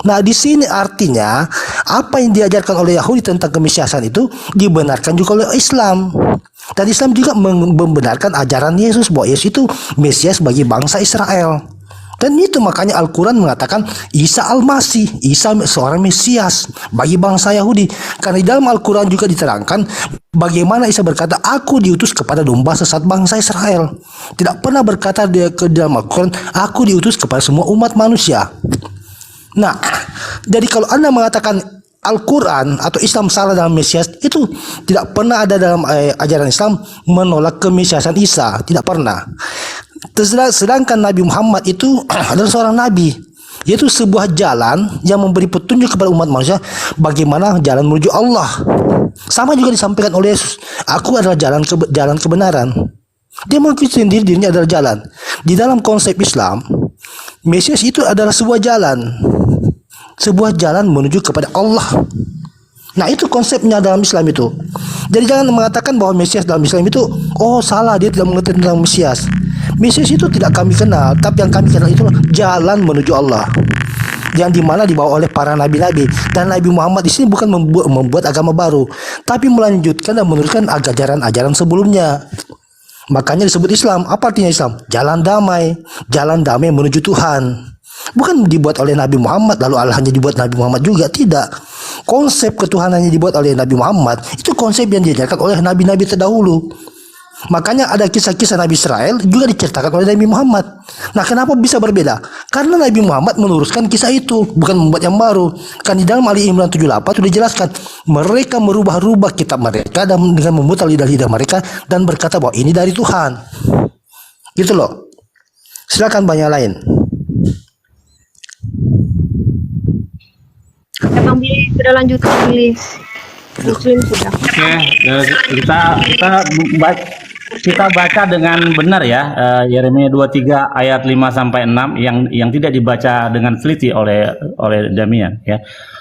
Nah, di sini artinya apa yang diajarkan oleh Yahudi tentang kemesiasan itu dibenarkan juga oleh Islam. Dan Islam juga membenarkan ajaran Yesus bahwa Yesus itu Mesias bagi bangsa Israel. Dan itu makanya Al-Quran mengatakan Isa Al-Masih, Isa seorang Mesias bagi bangsa Yahudi. Karena di dalam Al-Quran juga diterangkan bagaimana Isa berkata, aku diutus kepada domba sesat bangsa Israel. Tidak pernah berkata dia ke dalam Al-Quran, aku diutus kepada semua umat manusia. Nah, jadi kalau Anda mengatakan Al-Quran atau Islam salah dalam Mesias, itu tidak pernah ada dalam ajaran Islam menolak kemesiasan Isa, tidak pernah. Sedangkan Nabi Muhammad itu adalah seorang nabi, yaitu sebuah jalan yang memberi petunjuk kepada umat manusia bagaimana jalan menuju Allah. Sama juga disampaikan oleh Yesus, aku adalah jalan kebenaran. Dia mengakui sendiri dirinya adalah jalan. Di dalam konsep Islam, Mesias itu adalah sebuah jalan menuju kepada Allah. Nah, itu konsepnya dalam Islam itu. Jadi jangan mengatakan bahwa Mesias dalam Islam itu, oh salah, dia tidak mengerti tentang Mesias. Mesias itu tidak kami kenal, tapi yang kami kenal itu jalan menuju Allah, yang dimana dibawa oleh para nabi-nabi. Dan Nabi Muhammad di sini bukan membuat agama baru, tapi melanjutkan dan meneruskan ajaran-ajaran sebelumnya. Makanya disebut Islam. Apa artinya Islam? Jalan damai menuju Tuhan. Bukan dibuat oleh Nabi Muhammad lalu Allah hanya dibuat Nabi Muhammad juga, tidak. Konsep ketuhanannya dibuat oleh Nabi Muhammad, itu konsep yang diajarkan oleh nabi-nabi terdahulu. Makanya ada kisah-kisah Nabi Israel juga diceritakan oleh Nabi Muhammad. Nah, kenapa bisa berbeda? Karena Nabi Muhammad meluruskan kisah itu, bukan membuat yang baru. Kan di dalam Ali Imran 78 sudah dijelaskan, mereka merubah-rubah kitab mereka dan dengan memutar lidah-lidah mereka dan berkata bahwa ini dari Tuhan. Gitu loh. Silakan banyak lain. Bang Billy, sudah lanjut Bang Billy. Muslim sudah. Oke, kita baca dengan benar ya, Yeremia 23 ayat 5 sampai 6 yang tidak dibaca dengan teliti oleh Damian ya.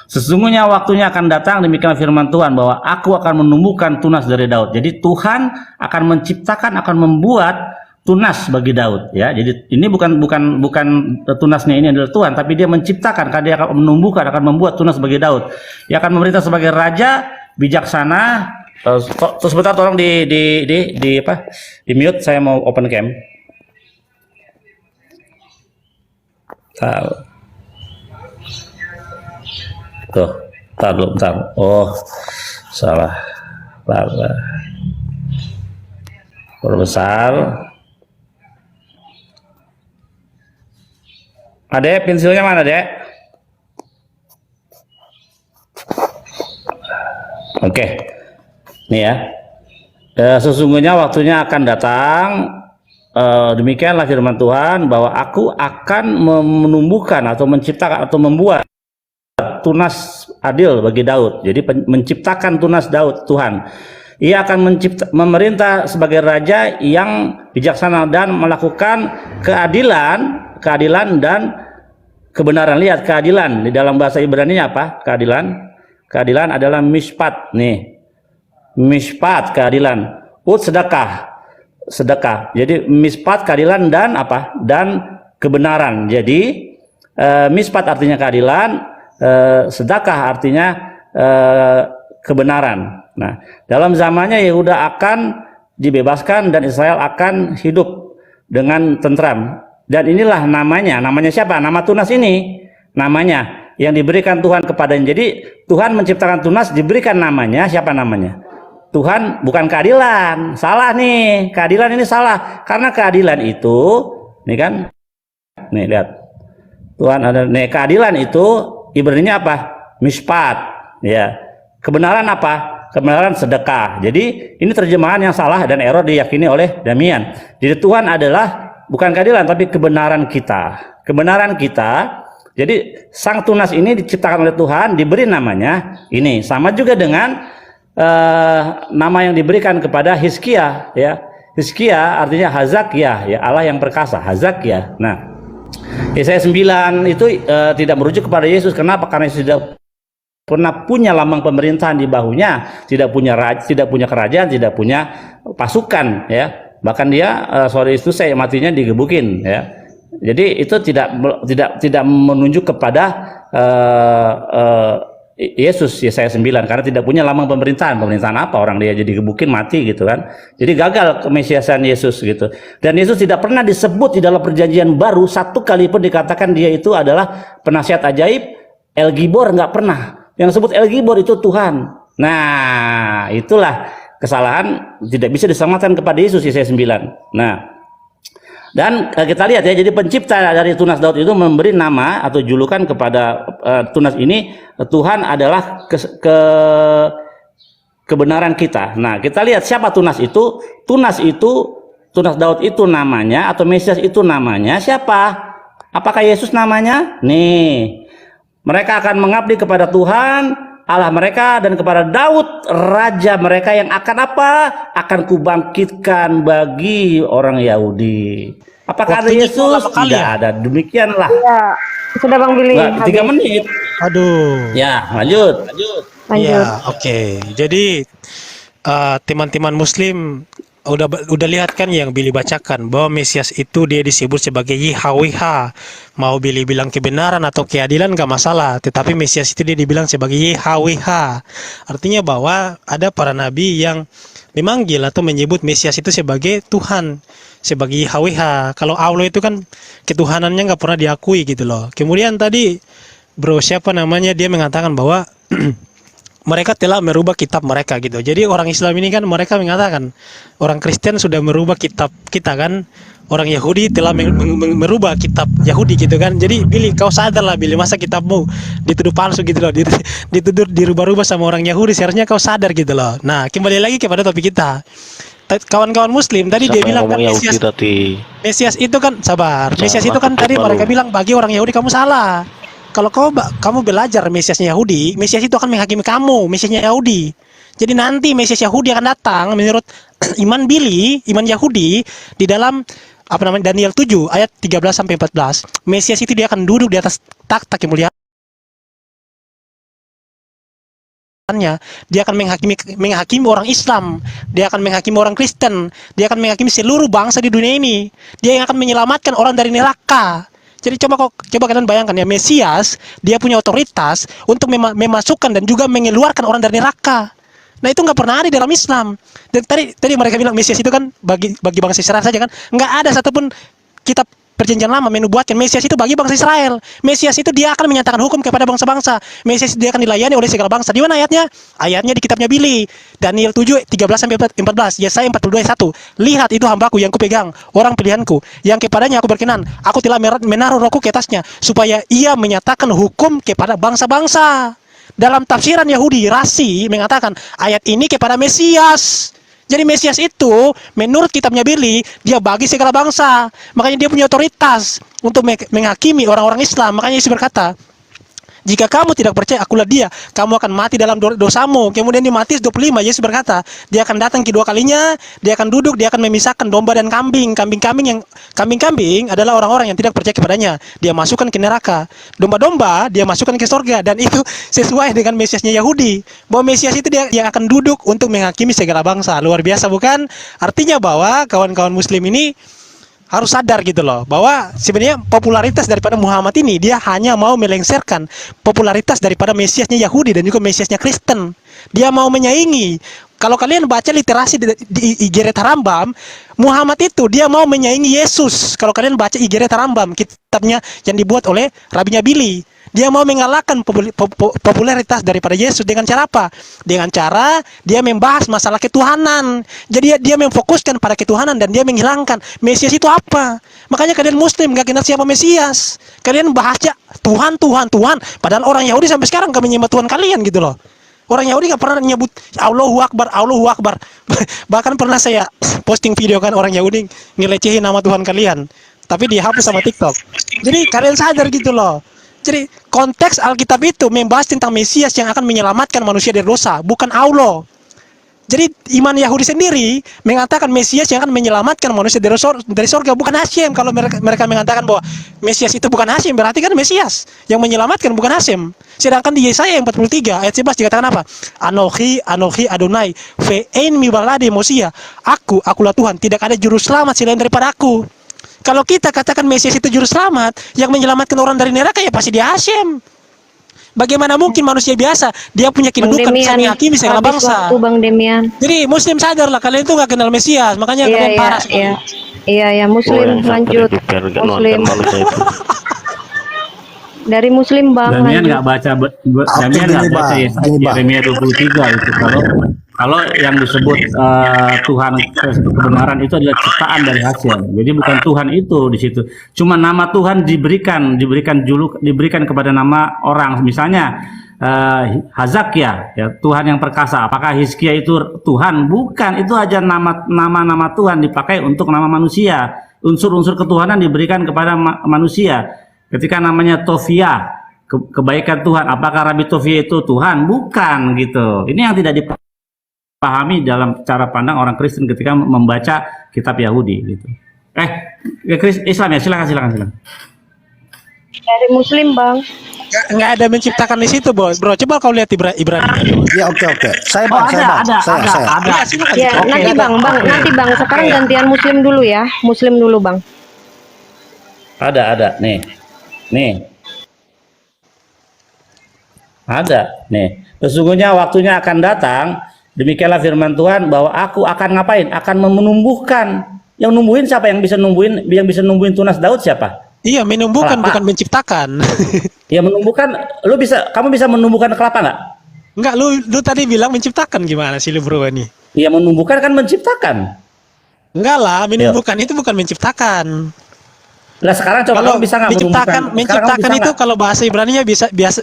Sesungguhnya waktunya akan datang, demikian firman Tuhan, bahwa aku akan menumbuhkan tunas dari Daud. Jadi Tuhan akan menciptakan, akan membuat tunas bagi Daud ya. Jadi ini bukan tunasnya ini adalah Tuhan, tapi dia menciptakan, karena dia akan menumbuhkan, akan membuat tunas bagi Daud. Dia akan memerintah sebagai raja bijaksana. Terus sebentar tolong di mute, saya mau open cam. Tuh, bentar. Oh, salah. Perbesar. Adek, pensilnya mana, Dek? Oke. Nih ya. Sesungguhnya waktunya akan datang, demikianlah firman Tuhan, bahwa aku akan menumbuhkan atau menciptakan atau membuat tunas adil bagi Daud. Jadi menciptakan tunas Daud Tuhan. Ia akan memerintah sebagai raja yang bijaksana dan melakukan keadilan dan kebenaran. Lihat, keadilan di dalam bahasa Ibrani-nya apa? Keadilan adalah mishpat nih. Mishpat, keadilan. Sedekah. Jadi mishpat, keadilan, dan apa? Dan kebenaran. Jadi mishpat artinya keadilan, sedekah artinya kebenaran. Nah, dalam zamannya Yehuda akan dibebaskan dan Israel akan hidup dengan tentram. Dan inilah namanya siapa? Nama tunas ini, namanya yang diberikan Tuhan kepadanya. Jadi Tuhan menciptakan tunas, diberikan namanya. Siapa namanya? Tuhan, bukan keadilan. Salah nih, keadilan ini salah. Karena keadilan itu, nih kan, nih lihat, Tuhan ada. Nih, keadilan itu Ibrani-nya apa? Mishpat, ya. Kebenaran apa? Kebenaran sedekah. Jadi ini terjemahan yang salah dan error diyakini oleh Damian. Jadi Tuhan adalah bukan keadilan tapi kebenaran kita. Kebenaran kita. Jadi sang tunas ini diciptakan oleh Tuhan, diberi namanya ini. Sama juga dengan nama yang diberikan kepada Hizkia, ya. Hizkia artinya Hazakyah, ya, Allah yang perkasa, Hazakyah. Nah, Yesaya 9 itu tidak merujuk kepada Yesus. Kenapa? Karena Yesus tidak pernah punya lambang pemerintahan di bahunya, tidak punya kerajaan, tidak punya pasukan, ya. Bahkan dia sore itu saya matinya digebukin, ya. Jadi itu tidak menunjuk kepada Yesus, Yesaya 9, karena tidak punya lambang pemerintahan apa, orang dia jadi gebukin mati gitu kan. Jadi gagal kemesiasan Yesus gitu. Dan Yesus tidak pernah disebut di dalam perjanjian baru satu kali pun dikatakan dia itu adalah penasihat ajaib, El Gibor, nggak pernah. Yang disebut El Gibor itu Tuhan. Nah, itulah kesalahan, tidak bisa disamakan kepada Yesus, Yesaya 9. Nah, dan kita lihat ya, jadi pencipta dari tunas Daud itu memberi nama atau julukan kepada tunas ini, Tuhan adalah kebenaran kita. Nah, kita lihat siapa tunas itu. Tunas Daud itu namanya, atau Mesias itu namanya siapa? Apakah Yesus namanya? Nih, mereka akan mengabdi kepada Tuhan Allah mereka dan kepada Daud raja mereka yang akan apa? Akan kubangkitkan bagi orang Yahudi. Apakah ada Yesus? Tidak ada. Demikianlah. Ya, sudah Bang Billy. 3 menit. Aduh. Ya, lanjut. Ya, oke. Jadi teman-teman Muslim udah lihat kan yang Billy bacakan, bahwa Mesias itu dia disebut sebagai YHWH. Mau Billy bilang kebenaran atau keadilan gak masalah, tetapi Mesias itu dia dibilang sebagai YHWH. Artinya bahwa ada para nabi yang memanggil atau menyebut Mesias itu sebagai Tuhan, sebagai YHWH. Kalau Allah itu kan ketuhanannya gak pernah diakui gitu loh. Kemudian tadi bro siapa namanya, dia mengatakan bahwa mereka telah merubah kitab mereka gitu. Jadi orang Islam ini kan mereka mengatakan orang Kristen sudah merubah kitab kita kan. Orang Yahudi telah merubah kitab Yahudi gitu kan. Jadi Billy, kau sadar lah Billy, masa kitabmu dituduh palsu gitu loh, dituduh dirubah-rubah sama orang Yahudi, seharusnya kau sadar gitu loh. Nah, kembali lagi kepada topik kita. Kawan-kawan Muslim tadi dia bilang kan Mesias itu kan sabar. Mesias itu kan tadi mereka bilang bagi orang Yahudi kamu salah. Kalau kamu belajar Mesiasnya Yahudi, Mesias itu akan menghakimi kamu, Mesiasnya Yahudi. Jadi nanti Mesias Yahudi akan datang menurut iman Billy, iman Yahudi di dalam Daniel 7 ayat 13 sampai 14. Mesias itu dia akan duduk di atas takhta kemuliaan dia akan menghakimi orang Islam, dia akan menghakimi orang Kristen, dia akan menghakimi seluruh bangsa di dunia ini. Dia yang akan menyelamatkan orang dari neraka. Jadi coba kalian bayangkan ya, Mesias dia punya otoritas untuk memasukkan dan juga mengeluarkan orang dari neraka. Nah itu nggak pernah ada di dalam Islam. Dan tadi mereka bilang Mesias itu kan bagi bangsa Israel saja kan, nggak ada satupun kitab Perjanjian Lama menubuatkan Mesias itu bagi bangsa Israel. Mesias itu dia akan menyatakan hukum kepada bangsa-bangsa. Mesias dia akan dilayani oleh segala bangsa. Di mana ayatnya? Ayatnya di kitabnya Billy. Daniel 7, 13-14. Yesaya 42, 1. Lihat itu hambaku yang kupegang, orang pilihanku, yang kepadanya aku berkenan. Aku telah menaruh rohku ke atasnya, supaya ia menyatakan hukum kepada bangsa-bangsa. Dalam tafsiran Yahudi, Rasi mengatakan ayat ini kepada Mesias. Jadi Mesias itu menurut kitabnya Billy dia bagi segala bangsa, makanya dia punya otoritas untuk menghakimi orang-orang Islam. Makanya Yesus berkata, jika kamu tidak percaya akulah dia, kamu akan mati dalam dosamu. Kemudian di Matius 25 Yesus berkata, dia akan datang kedua kalinya, dia akan duduk, dia akan memisahkan domba dan kambing. Kambing adalah orang-orang yang tidak percaya kepadanya, dia masukkan ke neraka. Domba-domba dia masukkan ke surga. Dan itu sesuai dengan Mesiasnya Yahudi, bahwa Mesias itu dia yang akan duduk untuk menghakimi segala bangsa. Luar biasa bukan? Artinya bahwa kawan-kawan muslim ini harus sadar gitu loh, bahwa sebenarnya popularitas daripada Muhammad ini dia hanya mau melengsarkan popularitas daripada Mesiasnya Yahudi dan juga Mesiasnya Kristen. Dia mau menyaingi. Kalau kalian baca literasi di Iggeret Harambam, Muhammad itu dia mau menyaingi Yesus. Kalau kalian baca Iggeret Harambam, kitabnya yang dibuat oleh rabinya Billy, dia mau mengalahkan popularitas daripada Yesus dengan cara apa? Dengan cara dia membahas masalah ketuhanan. Jadi dia memfokuskan pada ketuhanan dan dia menghilangkan Mesias itu apa. Makanya kalian muslim gak kenal siapa Mesias. Kalian baca Tuhan. Padahal orang Yahudi sampai sekarang gak menyembah Tuhan kalian gitu loh. Orang Yahudi gak pernah nyebut Allahu Akbar. Bahkan pernah saya posting video kan orang Yahudi ngelecehin nama Tuhan kalian, tapi dihapus sama TikTok. Jadi kalian sadar gitu loh. Jadi konteks Alkitab itu membahas tentang Mesias yang akan menyelamatkan manusia dari dosa, bukan Allah. Jadi iman Yahudi sendiri mengatakan Mesias yang akan menyelamatkan manusia dari surga, bukan Hasyim. Kalau mereka mengatakan bahwa Mesias itu bukan Hasyim, berarti kan Mesias yang menyelamatkan bukan Hasyim. Sedangkan di Yesaya 43 ayat 11 dikatakan apa? Anochi Adonai ve'ein mi balade Mosia. Akulah Tuhan, tidak ada juru selamat selain daripada aku. Kalau kita katakan Mesias itu juru selamat yang menyelamatkan orang dari neraka, ya pasti dia Hasyim. Bagaimana mungkin manusia biasa dia punya kedudukan bisa menghakimi segala bangsa? Bang Demian. Jadi muslim sadarlah, kalian itu gak kenal Mesias, makanya kalian parah. Iya, muslim lanjut. Muslim. Dari muslim Bang. Damian nggak baca Yeremia 23 itu. Kalau yang disebut Tuhan kebenaran itu adalah ciptaan dari Hasyim. Jadi bukan Tuhan itu di situ. Cuma nama Tuhan diberikan kepada nama orang. Misalnya Hazakya, ya, Tuhan yang perkasa. Apakah Hizkia itu Tuhan? Bukan. Itu aja nama Tuhan dipakai untuk nama manusia. Unsur-unsur ketuhanan diberikan kepada manusia. Ketika namanya Tofia, kebaikan Tuhan. Apakah Rabi Tofia itu Tuhan? Bukan gitu. Ini yang tidak dipahami dalam cara pandang orang Kristen ketika membaca kitab Yahudi gitu. Islam ya, silakan. Dari muslim Bang. Nggak ada menciptakan di situ, bro. Coba kau lihat Ibrani. Ya oke. Saya bang. Ya, nanti bang. Sekarang gantian muslim dulu ya. Muslim dulu Bang. Ada. Nih. Ada. Nih. Sesungguhnya waktunya akan datang, demikianlah firman Tuhan, bahwa aku akan ngapain? Akan menumbuhkan. Yang numbuhin siapa? Yang bisa numbuhin tunas Daud siapa? Iya, menumbuhkan bukan menciptakan. Ya menumbuhkan. Kamu bisa menumbuhkan kelapa nggak? Enggak, lu tadi bilang menciptakan, gimana sih lu bro ini? Iya, menumbuhkan kan menciptakan. Enggak lah, menumbuhkan itu bukan menciptakan. Nah sekarang coba kamu bisa nggak menciptakan itu kalau bahasa Ibraninya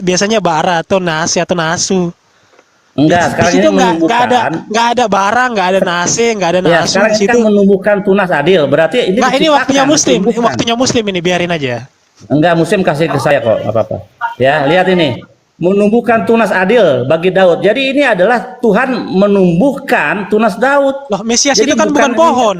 biasanya bara atau nasi atau nasu. Enggak, sekarang ini menumbuhkan. Nggak ada bara, nggak ada nasi, nggak ada nasu. Ya, sekarang ini kan menumbuhkan tunas adil. Berarti ini ini waktunya muslim ini, biarin aja. Enggak, muslim kasih ke saya kok, apa-apa. Ya, lihat ini. Menumbuhkan tunas adil bagi Daud. Jadi ini adalah Tuhan menumbuhkan tunas Daud. Loh, Mesias itu kan bukan pohon.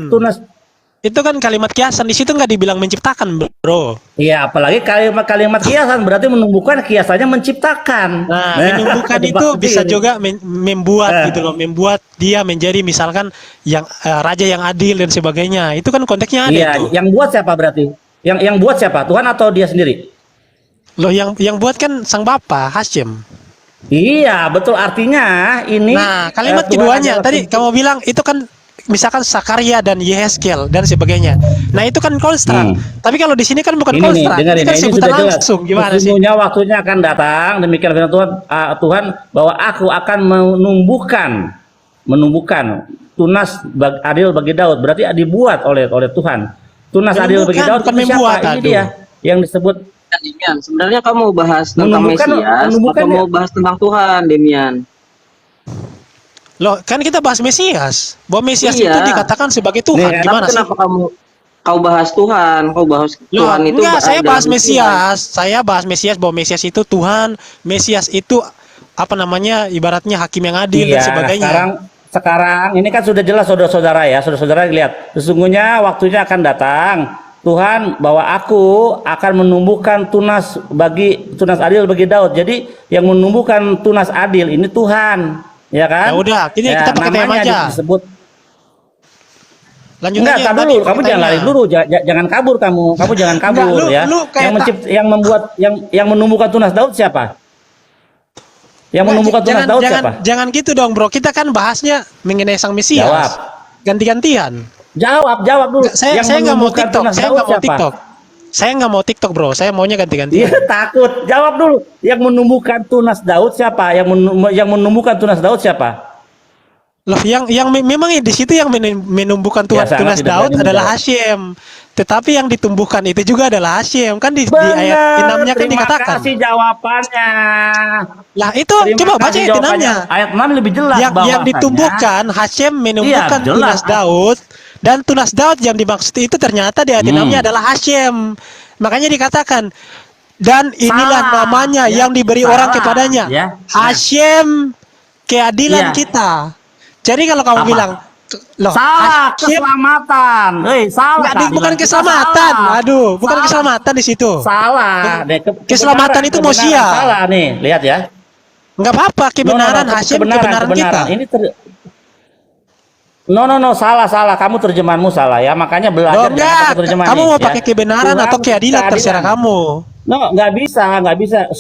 itu kan kalimat kiasan, di situ nggak dibilang menciptakan, bro. Iya, apalagi kalimat kiasan berarti menumbuhkan, kiasannya menciptakan. Nah, menumbuhkan itu bisa juga membuat gitu loh, membuat dia menjadi misalkan yang raja yang adil dan sebagainya. Itu kan konteksnya ada Iya, itu. yang buat siapa berarti? Yang buat siapa? Tuhan atau dia sendiri? Loh, yang buat kan sang Bapa Hashem. Iya, betul, artinya ini. Nah, kalimat Tuhan keduanya adalah tadi kamu bilang itu kan misalkan Sakaria dan Yehezkel dan sebagainya. Nah, itu kan konstran. Tapi kalau di sini kan bukan ini nih, konstran. dengerin, Ini kan ini sebutan sudah jelas. langsung. Gimana sih? Sesungguhnya waktunya akan datang, demikian firman Tuhan, Tuhan bahwa aku akan menumbuhkan tunas adil bagi Daud. Berarti dibuat oleh Tuhan. Tunas adil bagi Daud bukan itu siapa? membuat, Ini dia yang disebut. Demian, sebenarnya kamu mau bahas tentang Mesias atau mau bahas tentang Tuhan, Demian? Loh, kan kita bahas Mesias. Bahwa Mesias Iya. itu dikatakan sebagai Tuhan. Nih, Gimana Tapi sih? kenapa kau bahas Tuhan? Kau bahas Loh, Tuhan itu enggak, saya dalam bahas Tuhan. Mesias. Saya bahas Mesias, bahwa Mesias itu Tuhan. Mesias itu apa namanya? Ibaratnya hakim yang adil dan Iya, sebagainya. sekarang ini kan sudah jelas saudara-saudara ya, saudara-saudara lihat. Sesungguhnya waktunya akan datang. Tuhan bahwa aku akan menumbuhkan tunas adil bagi Daud. Jadi yang menumbuhkan tunas adil ini Tuhan, ya kan? Ya udah, ini kita pakai tema namanya aja. disebut. Lanjut Enggak, aja tar tadi, dulu, kamu pakai jangan lari tema. dulu, jangan kabur kamu jangan kabur Enggak, ya. lu kayak yang membuat yang menumbuhkan tunas Daud siapa? Yang menumbuhkan tunas Daud siapa? Jangan gitu dong, bro. Kita kan bahasnya mengenai sang Mesias. Jawab. Ganti-gantian. Jawab dulu. Saya nggak mau TikTok. Saya nggak mau TikTok, bro. Saya maunya ganti-gantian. Iya, takut. Jawab dulu. Yang menumbuhkan tunas Daud siapa? Yang menumbuhkan tunas Daud siapa? Loh, yang memang di situ yang menumbuhkan tunas tidak Daud berani adalah menjawab. Hashem. Tetapi yang ditumbuhkan itu juga adalah Hashem. Kan di ayat 6-nya kan dikatakan. Terima kasih jawabannya. Lah itu Terima coba baca kasih ayat 6-nya. jawabannya. Ayat 6 lebih jelas Yang bahwasanya ditumbuhkan Hashem menumbuhkan Iya, jelas. tunas Daud, dan tunas Daud yang dimaksud itu ternyata di ayat 6-nya adalah Hashem. Makanya dikatakan, dan inilah Salah. namanya Ya, yang diberi salah. orang kepadanya, Ya. Hashem, keadilan Iya. kita. Jadi kalau kamu Apa? bilang loh, salah, Hashem, keselamatan. Salah. nggak, keadilan bukan kita keselamatan. salah. Aduh, bukan Salah. keselamatan di situ. Salah. Keselamatan itu Mosia. Salah nih, lihat ya. Nggak apa-apa, kebenaran Hashem, kebenaran kita. Ini No, salah. Kamu terjemahanmu salah ya. Makanya belajar Loh, enggak. pakai terjemahan Kamu nih, mau ya. pakai kebenaran Tuhan, atau keadilan, terserah kamu. No, nggak bisa.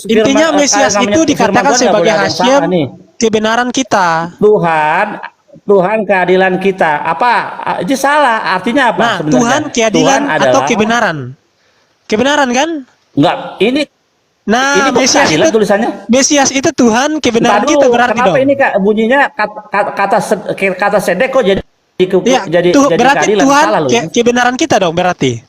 Intinya Mesias itu dikatakan sebagai Hashem, kebenaran kita. Tuhan keadilan kita. Apa? Itu salah. Artinya apa? Nah, sebenarnya? Tuhan keadilan Tuhan atau adalah- kebenaran? Kebenaran kan? Enggak, ini Nah, bukan Mesias keadilan itu tulisannya. Mesias itu Tuhan kebenaran Bentar kita dulu, berarti kenapa dong. ini Kak bunyinya kata sedek kok jadi Ya, jadi berarti keadilan? Tuhan Salah loh. kebenaran kita dong berarti.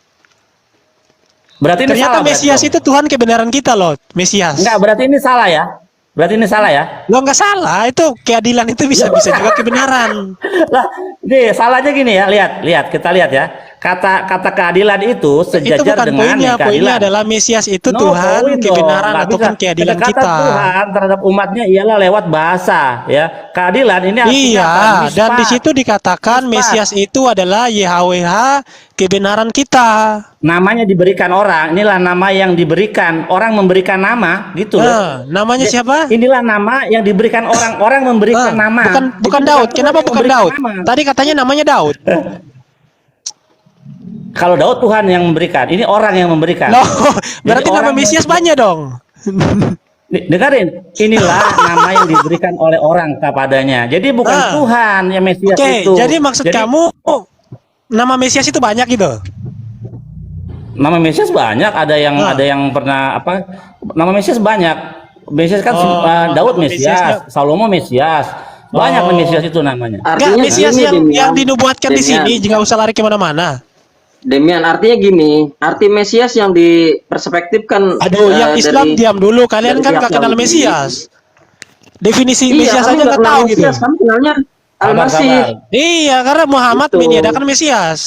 Berarti ini Ternyata salah. Mesias berarti itu Tuhan kebenaran kita loh, Mesias. enggak, berarti ini salah ya. Berarti ini salah ya. Lo nggak salah, itu keadilan itu bisa juga kebenaran. Lah, nih salahnya gini ya, lihat, kita lihat ya. Kata keadilan itu Itu sejajar bukan dengan poinnya, keadilan. poinnya adalah Mesias itu No, Tuhan poin dong. kebenaran Nggak ataupun bisa. keadilan Kata kita. Tuhan terhadap umatnya ialah lewat bahasa ya. Keadilan ini artinya Iya, apa? dan di Mispat. situ dikatakan Mispat. Mesias itu adalah YHWH kebenaran kita. Namanya diberikan orang, inilah nama yang diberikan. Orang memberikan nama, gitu loh. Nah, namanya siapa? Inilah nama yang diberikan orang memberikan nama. Bukan Jadi Daud. Tuhan Kenapa yang bukan memberikan Daud? nama. Tadi katanya namanya Daud. Kalau Daud Tuhan yang memberikan, ini orang yang memberikan. Loh, Jadi berarti nama orang Mesias yang- banyak dong. Dengarin, inilah nama yang diberikan oleh orang kepadanya. Jadi bukan Ah. Tuhan yang Mesias Oke, itu. jadi maksud kamu nama Mesias itu banyak gitu? Nama Mesias banyak, ada yang pernah apa? Nama Mesias banyak. Mesias kan Daud nama Mesias, Salomo Mesias. Banyak Oh. Mesias itu namanya. Enggak, Mesias gini, yang Demian. dinubuatkan di sini, jangan usah lari kemana-mana. Demian, artinya gini, arti Mesias yang diperspektifkan Aduh, yang Islam dari- diam dulu. Kalian dari kan pihak gak kenal Yahudi. Mesias. Definisi Iya, Mesias kamu aja nggak nggak kenal tahu gitu. Mesias, kamu kenalnya Al-Masih. Sabar. Iya, karena Muhammad Gitu. meniadakan Mesias.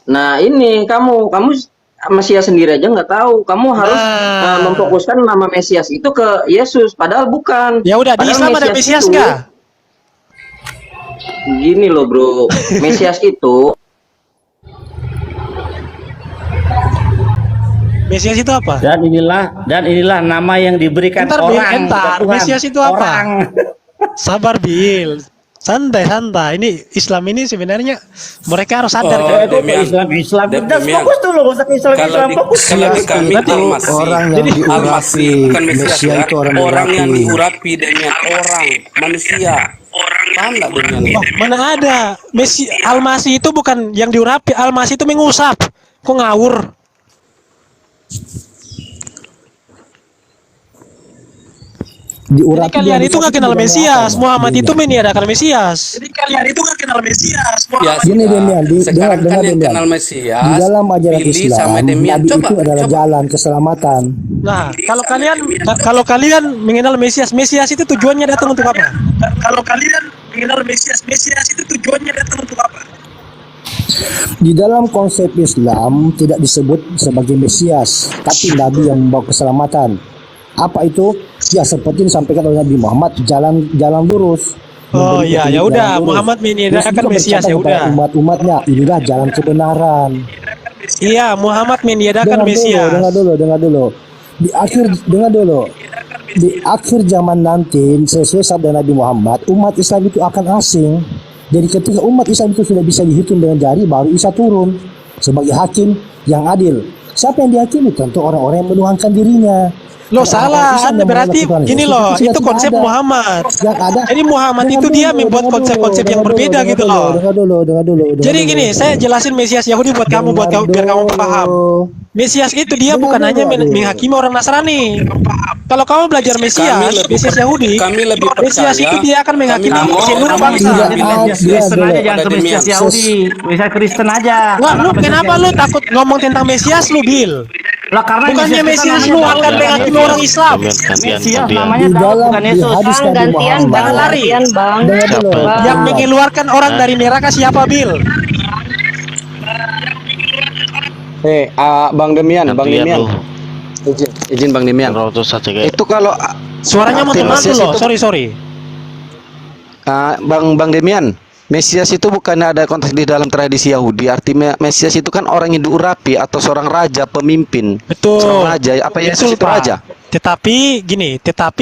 Nah, ini kamu Mesias sendiri aja nggak tahu. Kamu harus Nah. memfokuskan nama Mesias itu ke Yesus, padahal bukan. Ya udah, di Padahal Islam ada Mesias itu- nggak? Gini loh, bro. Mesias itu Mesias itu apa? Dan inilah nama yang diberikan Entar Bil, orang, entar. bukan Tuhan. Mesias itu apa? Orang. Sabar Bil. Santai. Ini Islam ini sebenarnya mereka harus sadar Oh, kan. Demian. Islam. Dan Demian. fokus dulu, usah Islam fokus. Kalau di kami Al-Masih. orang yang Jadi diurapi. Al-Masih bukan Mesias Mesia ya. itu orang yang diurapi. diurapi Demian, orang manusia. Paham enggak Demian? Wah, mana ada Al-Masih itu bukan yang diurapi, Al-Masih itu mengusap. Kok ngawur? Jadi Diurapi kalian dan itu nggak kenal diurapi Mesias. apa? Muhammad itu Demian. meniadakan Mesias. Jadi kalian itu nggak kenal Mesias. Ya, Gini Demian, sekarang dengar kan yang Demian. kenal Mesias, Di dalam ajaran Billy Islam, sama Demian. Nabi Coba, itu adalah jalan keselamatan. Nah, kalau kalian mengenal Mesias itu tujuannya datang untuk apa? Kalau kalian mengenal Mesias itu tujuannya datang untuk apa? Di dalam konsep Islam tidak disebut sebagai Mesias, tapi Nabi yang membawa keselamatan. Apa itu? Ya seperti disampaikan oleh Nabi Muhammad, jalan lurus. Oh Memberi iya, petunjuk ya udah. jalan lurus. Muhammad Terus meniadakan juga Mesias, berkata ya kepada udah. umat-umatnya, inilah jalan kebenaran. Iya, Muhammad meniadakan Mesias. Dengar dulu. Di akhir zaman nanti, sesuai sabda Nabi Muhammad, umat Islam itu akan asing. Jadi ketika umat Islam itu sudah bisa dihitung dengan jari, baru Isa turun sebagai hakim yang adil. Siapa yang dihakimi? Tentu orang-orang yang menuhankan dirinya. Loh Orang-orang salah, Islam yang berarti menolak Tuhan gini Yesus loh, sudah itu tidak konsep ada. Muhammad. Yang ada. Jadi Muhammad itu dia membuat konsep-konsep yang berbeda gitu loh. Dengar dulu. Jadi gini, saya jelasin Mesias Yahudi buat kamu, biar kamu paham. Mesias itu dia bukan hanya menghakimi orang Nasrani. Kalau kamu belajar Mesias Yahudi, kami lebih Mesias percaya, itu dia akan menghakimi kami- seluruh kami bangsa. tidak Mesias Kristen aja, jangan ke Mesias Yahudi. Mesias Kristen aja. Wah, lu kenapa lu takut ngomong tentang Mesias lu, Bil? Lah karena Bukannya Mesias lu akan menghakimi orang Islam. Mesias di namanya Daud, dalam bukan di Yesus. hadis Bang, Nabi gantian Muhammad. bang, gantian bang. Dengar dulu. Bang. Yang mengeluarkan orang dari neraka siapa, Bil? Bang Demian, Gantian lu. izin Bang Demian. Rotos saja kayak. Itu kalau Suaranya arti mantul-mantul Mesias loh. itu- Sorry. Bang Demian, Mesias itu bukan ada konteks di dalam tradisi Yahudi. Artinya Mesias itu kan orang yang diurapi atau seorang raja, pemimpin. Betul. Seorang raja. Apa Yesus itu Pak. raja? Tetapi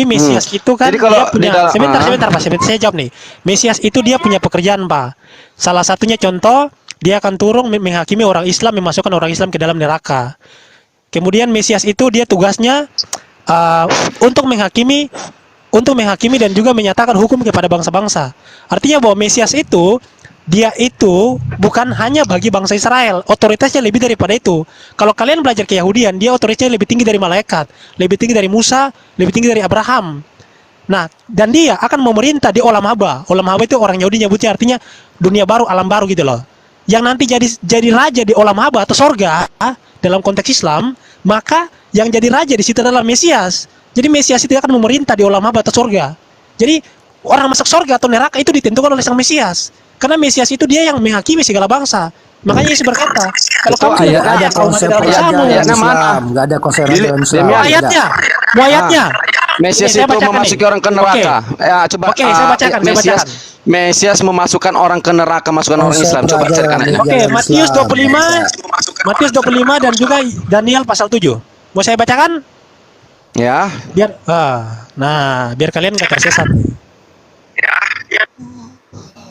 Mesias itu kan Jadi kalau dia punya di dalam- sebentar Pak, saya jawab nih. Mesias itu dia punya pekerjaan, Pak. Salah satunya contoh, dia akan turun menghakimi orang Islam, memasukkan orang Islam ke dalam neraka. Kemudian Mesias itu dia tugasnya untuk menghakimi dan juga menyatakan hukum kepada bangsa-bangsa. Artinya bahwa Mesias itu dia itu bukan hanya bagi bangsa Israel, otoritasnya lebih daripada itu. Kalau kalian belajar keyahudian, dia otoritasnya lebih tinggi dari malaikat, lebih tinggi dari Musa, lebih tinggi dari Abraham. Nah, dan dia akan memerintah di Olam Haba. Olam Haba itu orang Yahudi nyebutnya artinya dunia baru, alam baru gitu loh. Yang nanti jadi raja di Olam Haba atau sorga dalam konteks Islam, maka yang jadi raja di situ adalah Mesias. Jadi Mesias itu akan memerintah di Olam Haba atau sorga. Jadi orang masuk sorga atau neraka itu ditentukan oleh sang Mesias. Karena Mesias itu dia yang menghakimi segala bangsa. Makanya Yesus berkata, kalau kamu Tidak tidak ada percaya, kamu konsep tidak raja percaya. dalam Islam, nggak ada konsep raja dalam Islam. Demian. Ayatnya, ayatnya. Mesias Ini saya itu bacakan memasuki nih. orang ke neraka. Ya, coba. Oke, saya bacakan, saya bacakan. Mesias memasukkan orang ke neraka, masukkan orang Konsep Islam. Coba raja carikan dalam aja. Oke, Islam. Matius 25 dan juga Daniel pasal 7. Mau saya bacakan? Ya. Biar biar kalian nggak tersesat.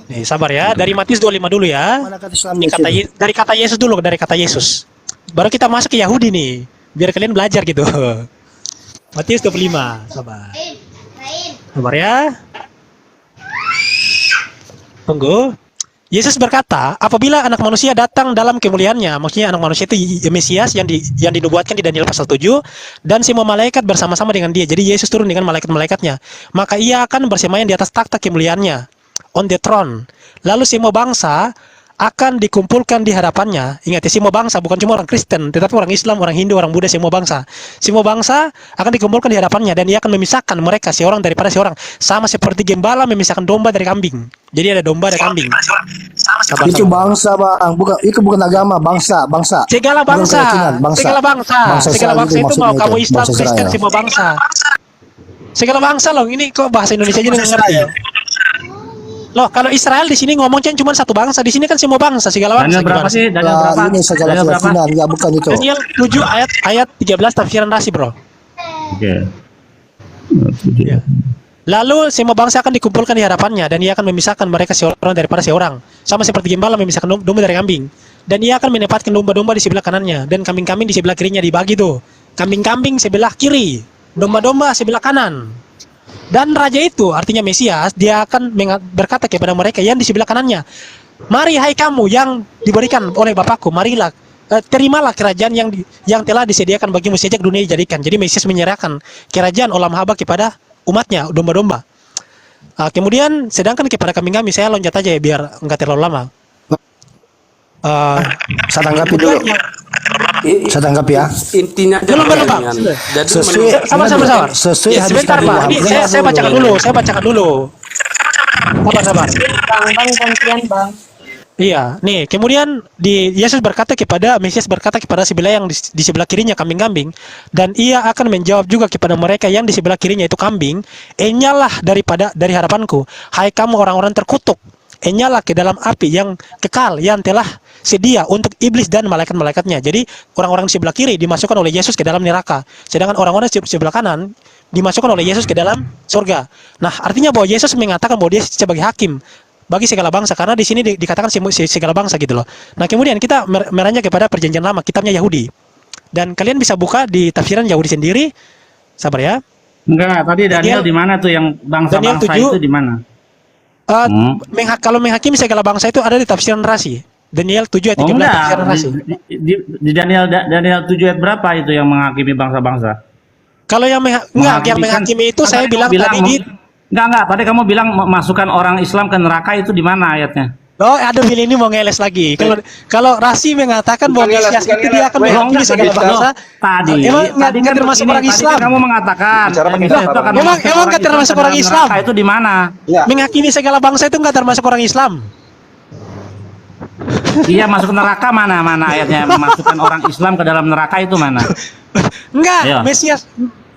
Nih, sabar ya. Dari Matius 25 dulu ya. Mana kata Islam Ini dari kata Yesus dulu, dari kata Yesus. Baru kita masuk ke Yahudi nih. Biar kalian belajar gitu. Matius 25, sabar. Sabar ya. Tunggu. Yesus berkata, apabila anak manusia datang dalam kemuliaannya, maksudnya anak manusia itu Mesias yang dinubuatkan di Daniel pasal 7, dan semua malaikat bersama-sama dengan dia. Jadi Yesus turun dengan malaikat-malaikatnya. Maka ia akan bersemayam di atas takhta kemuliaannya, on the throne. Lalu semua bangsa akan dikumpulkan di hadapannya. Ingat ya, semua bangsa, bukan cuma orang Kristen, tetapi orang Islam, orang Hindu, orang Buddha, semua bangsa. Semua bangsa akan dikumpulkan di hadapannya, dan ia akan memisahkan mereka seorang daripada seorang, sama seperti gembala memisahkan domba dari kambing. Jadi ada domba dan kambing. Itu bangsa bang, itu bukan agama, bangsa. Segala Bukan bangsa, keyakinan, bangsa. segala bangsa Israel itu mau maksudnya kamu itu, Islam, bangsa Kristen, Israel. semua bangsa. Segala bangsa loh, ini kok bahasa Indonesia aja nggak ngerti ya? Loh, kalau Israel di sini ngomongnya cuma satu bangsa, di sini kan semua bangsa, segala bangsa. Daniel berapa sih? Daniel Nah, berapa? ini segala Daniel berapa? keyakinan, ya bukan itu. Daniel 7 ayat 13 tafsiran Rasi, bro. Oke. Ya. Lalu semua bangsa akan dikumpulkan di hadapannya dan ia akan memisahkan mereka seorang daripada seorang, sama seperti gembala memisahkan domba dari kambing. Dan ia akan menempatkan domba-domba di sebelah kanannya dan kambing-kambing di sebelah kirinya, dibagi tuh. Kambing-kambing sebelah kiri, domba-domba sebelah kanan. Dan raja itu artinya Mesias, dia akan berkata kepada mereka yang di sebelah kanannya, "Mari hai kamu yang diberikan oleh Bapakku, marilah terimalah kerajaan yang telah disediakan bagimu sejak dunia dijadikan." Jadi Mesias menyerahkan kerajaan olam haba kepada umatnya, domba-domba. Kemudian sedangkan kepada kambing-kambing, saya loncat aja ya biar enggak terlalu lama. Saya tanggapi dulu. Saya tanggapi ya. Intinya Belum, Bang. jadi Sesuai Sabar. sesuai hadis Sebentar, Nabi Pak. Ini Muhammad. saya bacakan dulu. Sabar. Bang gantian bang. Iya, nih kemudian Mesias berkata kepada sebelah yang di sebelah kirinya kambing-kambing, dan ia akan menjawab juga kepada mereka yang di sebelah kirinya itu kambing, "Enyalah dari hadapanku, hai kamu orang-orang terkutuk, enyalah ke dalam api yang kekal yang telah sedia untuk iblis dan malaikat-malaikatnya." Jadi orang-orang di sebelah kiri dimasukkan oleh Yesus ke dalam neraka, sedangkan orang-orang di sebelah kanan dimasukkan oleh Yesus ke dalam surga. Nah, artinya bahwa Yesus mengatakan bahwa dia sebagai hakim bagi segala bangsa, karena di sini dikatakan segala bangsa gitu loh. Nah, kemudian kita meranjak kepada perjanjian lama, kitabnya Yahudi. Dan kalian bisa buka di tafsiran Yahudi sendiri. Sabar ya. Enggak, tadi Daniel di mana tuh yang bangsa-bangsa itu di mana? Kalau menghakimi segala bangsa itu ada di tafsiran Rasi. Daniel 7 ayat 13 tafsiran Rasi. Di Daniel 7 ayat berapa itu yang menghakimi bangsa-bangsa? Kalau yang menghakimi itu saya bilang tadi di Enggak, tadi kamu bilang masukkan orang Islam ke neraka itu di mana ayatnya? Oh, aduh, ini mau ngeles lagi. Kalau Rasi mengatakan bahwa Mesias itu dia akan menghakimi segala bangsa. Tadi kan termasuk orang Islam. Kamu mengatakan emang nggak termasuk orang Islam. Itu di mana? Menghakimi segala bangsa itu nggak termasuk orang Islam. Iya, masuk neraka mana ayatnya? Memasukkan orang Islam ke dalam neraka itu mana? Enggak, Mesias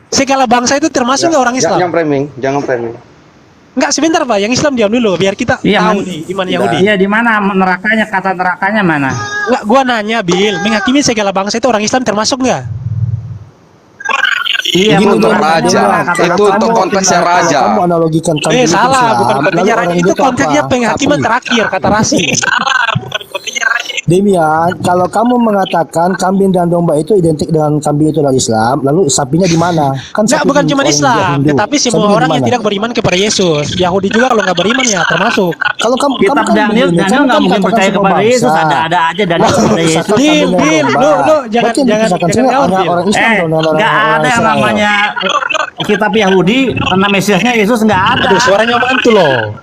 segala bangsa itu termasuk nggak orang Islam? Jangan framing. Enggak, sebentar Pak, yang Islam diam dulu biar kita tahu nih iman Yahudi. Iya, di mana nerakanya? Kata nerakanya mana? Enggak, gua nanya Bil, menghakimi segala bangsa itu orang Islam termasuk nggak? Iya, untuk raja. Itu untuk konteksnya raja. Kamu analogikan kambing itu Salah, Islam, bukan konteksnya lalu raja, orang itu apa? konteksnya penghakiman terakhir kata Rasi. Demian, kalau kamu mengatakan kambing dan domba itu identik dengan kambing itu adalah Islam, lalu sapinya di mana? Kan Enggak, sapi bukan di cuma orang Islam, Hindu. tetapi semua Sapinya orang di yang mana? tidak beriman kepada Yesus. Yahudi juga kalau nggak beriman ya termasuk. Kalau kamu Kitab kan Daniel begini, kamu nggak kan mungkin katakan percaya semua kepada Yesus. bangsa. Ada aja Daniel kepada Yesus. Bil, lu jangan orang Islam dong, Nggak ada yang namanya kitab Yahudi karena Mesiasnya Yesus, nggak ada. Aduh, suaranya mantul loh.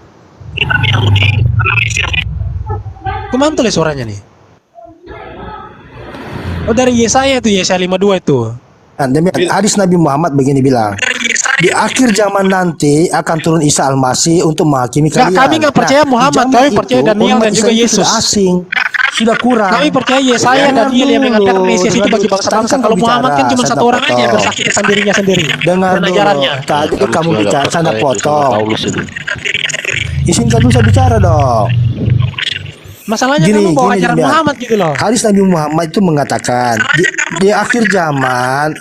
Kok mantul ya suaranya nih? Oh, dari Yesaya itu, Yesaya 52 itu. Demikian hadis Nabi Muhammad begini bilang, di akhir zaman nanti akan turun Isa Al-Masih untuk menghakimi kalian. Kami nggak percaya Muhammad, kami percaya Daniel dan juga Yesus. Sudah asing, sudah kurang. Kami percaya Yesaya dan Daniel yang mengatakan Mesias itu bagi bangsa-bangsa. Kalau Muhammad kan cuma satu orang aja bersaksi tentang dirinya sendiri. Dengar dan ajarannya. tadi kamu bicara sana potong. Izinkan dulu saya bicara dong. Masalahnya kamu bawa ajaran Demian. Muhammad gitu loh. Hadis Nabi Muhammad itu mengatakan di akhir zaman,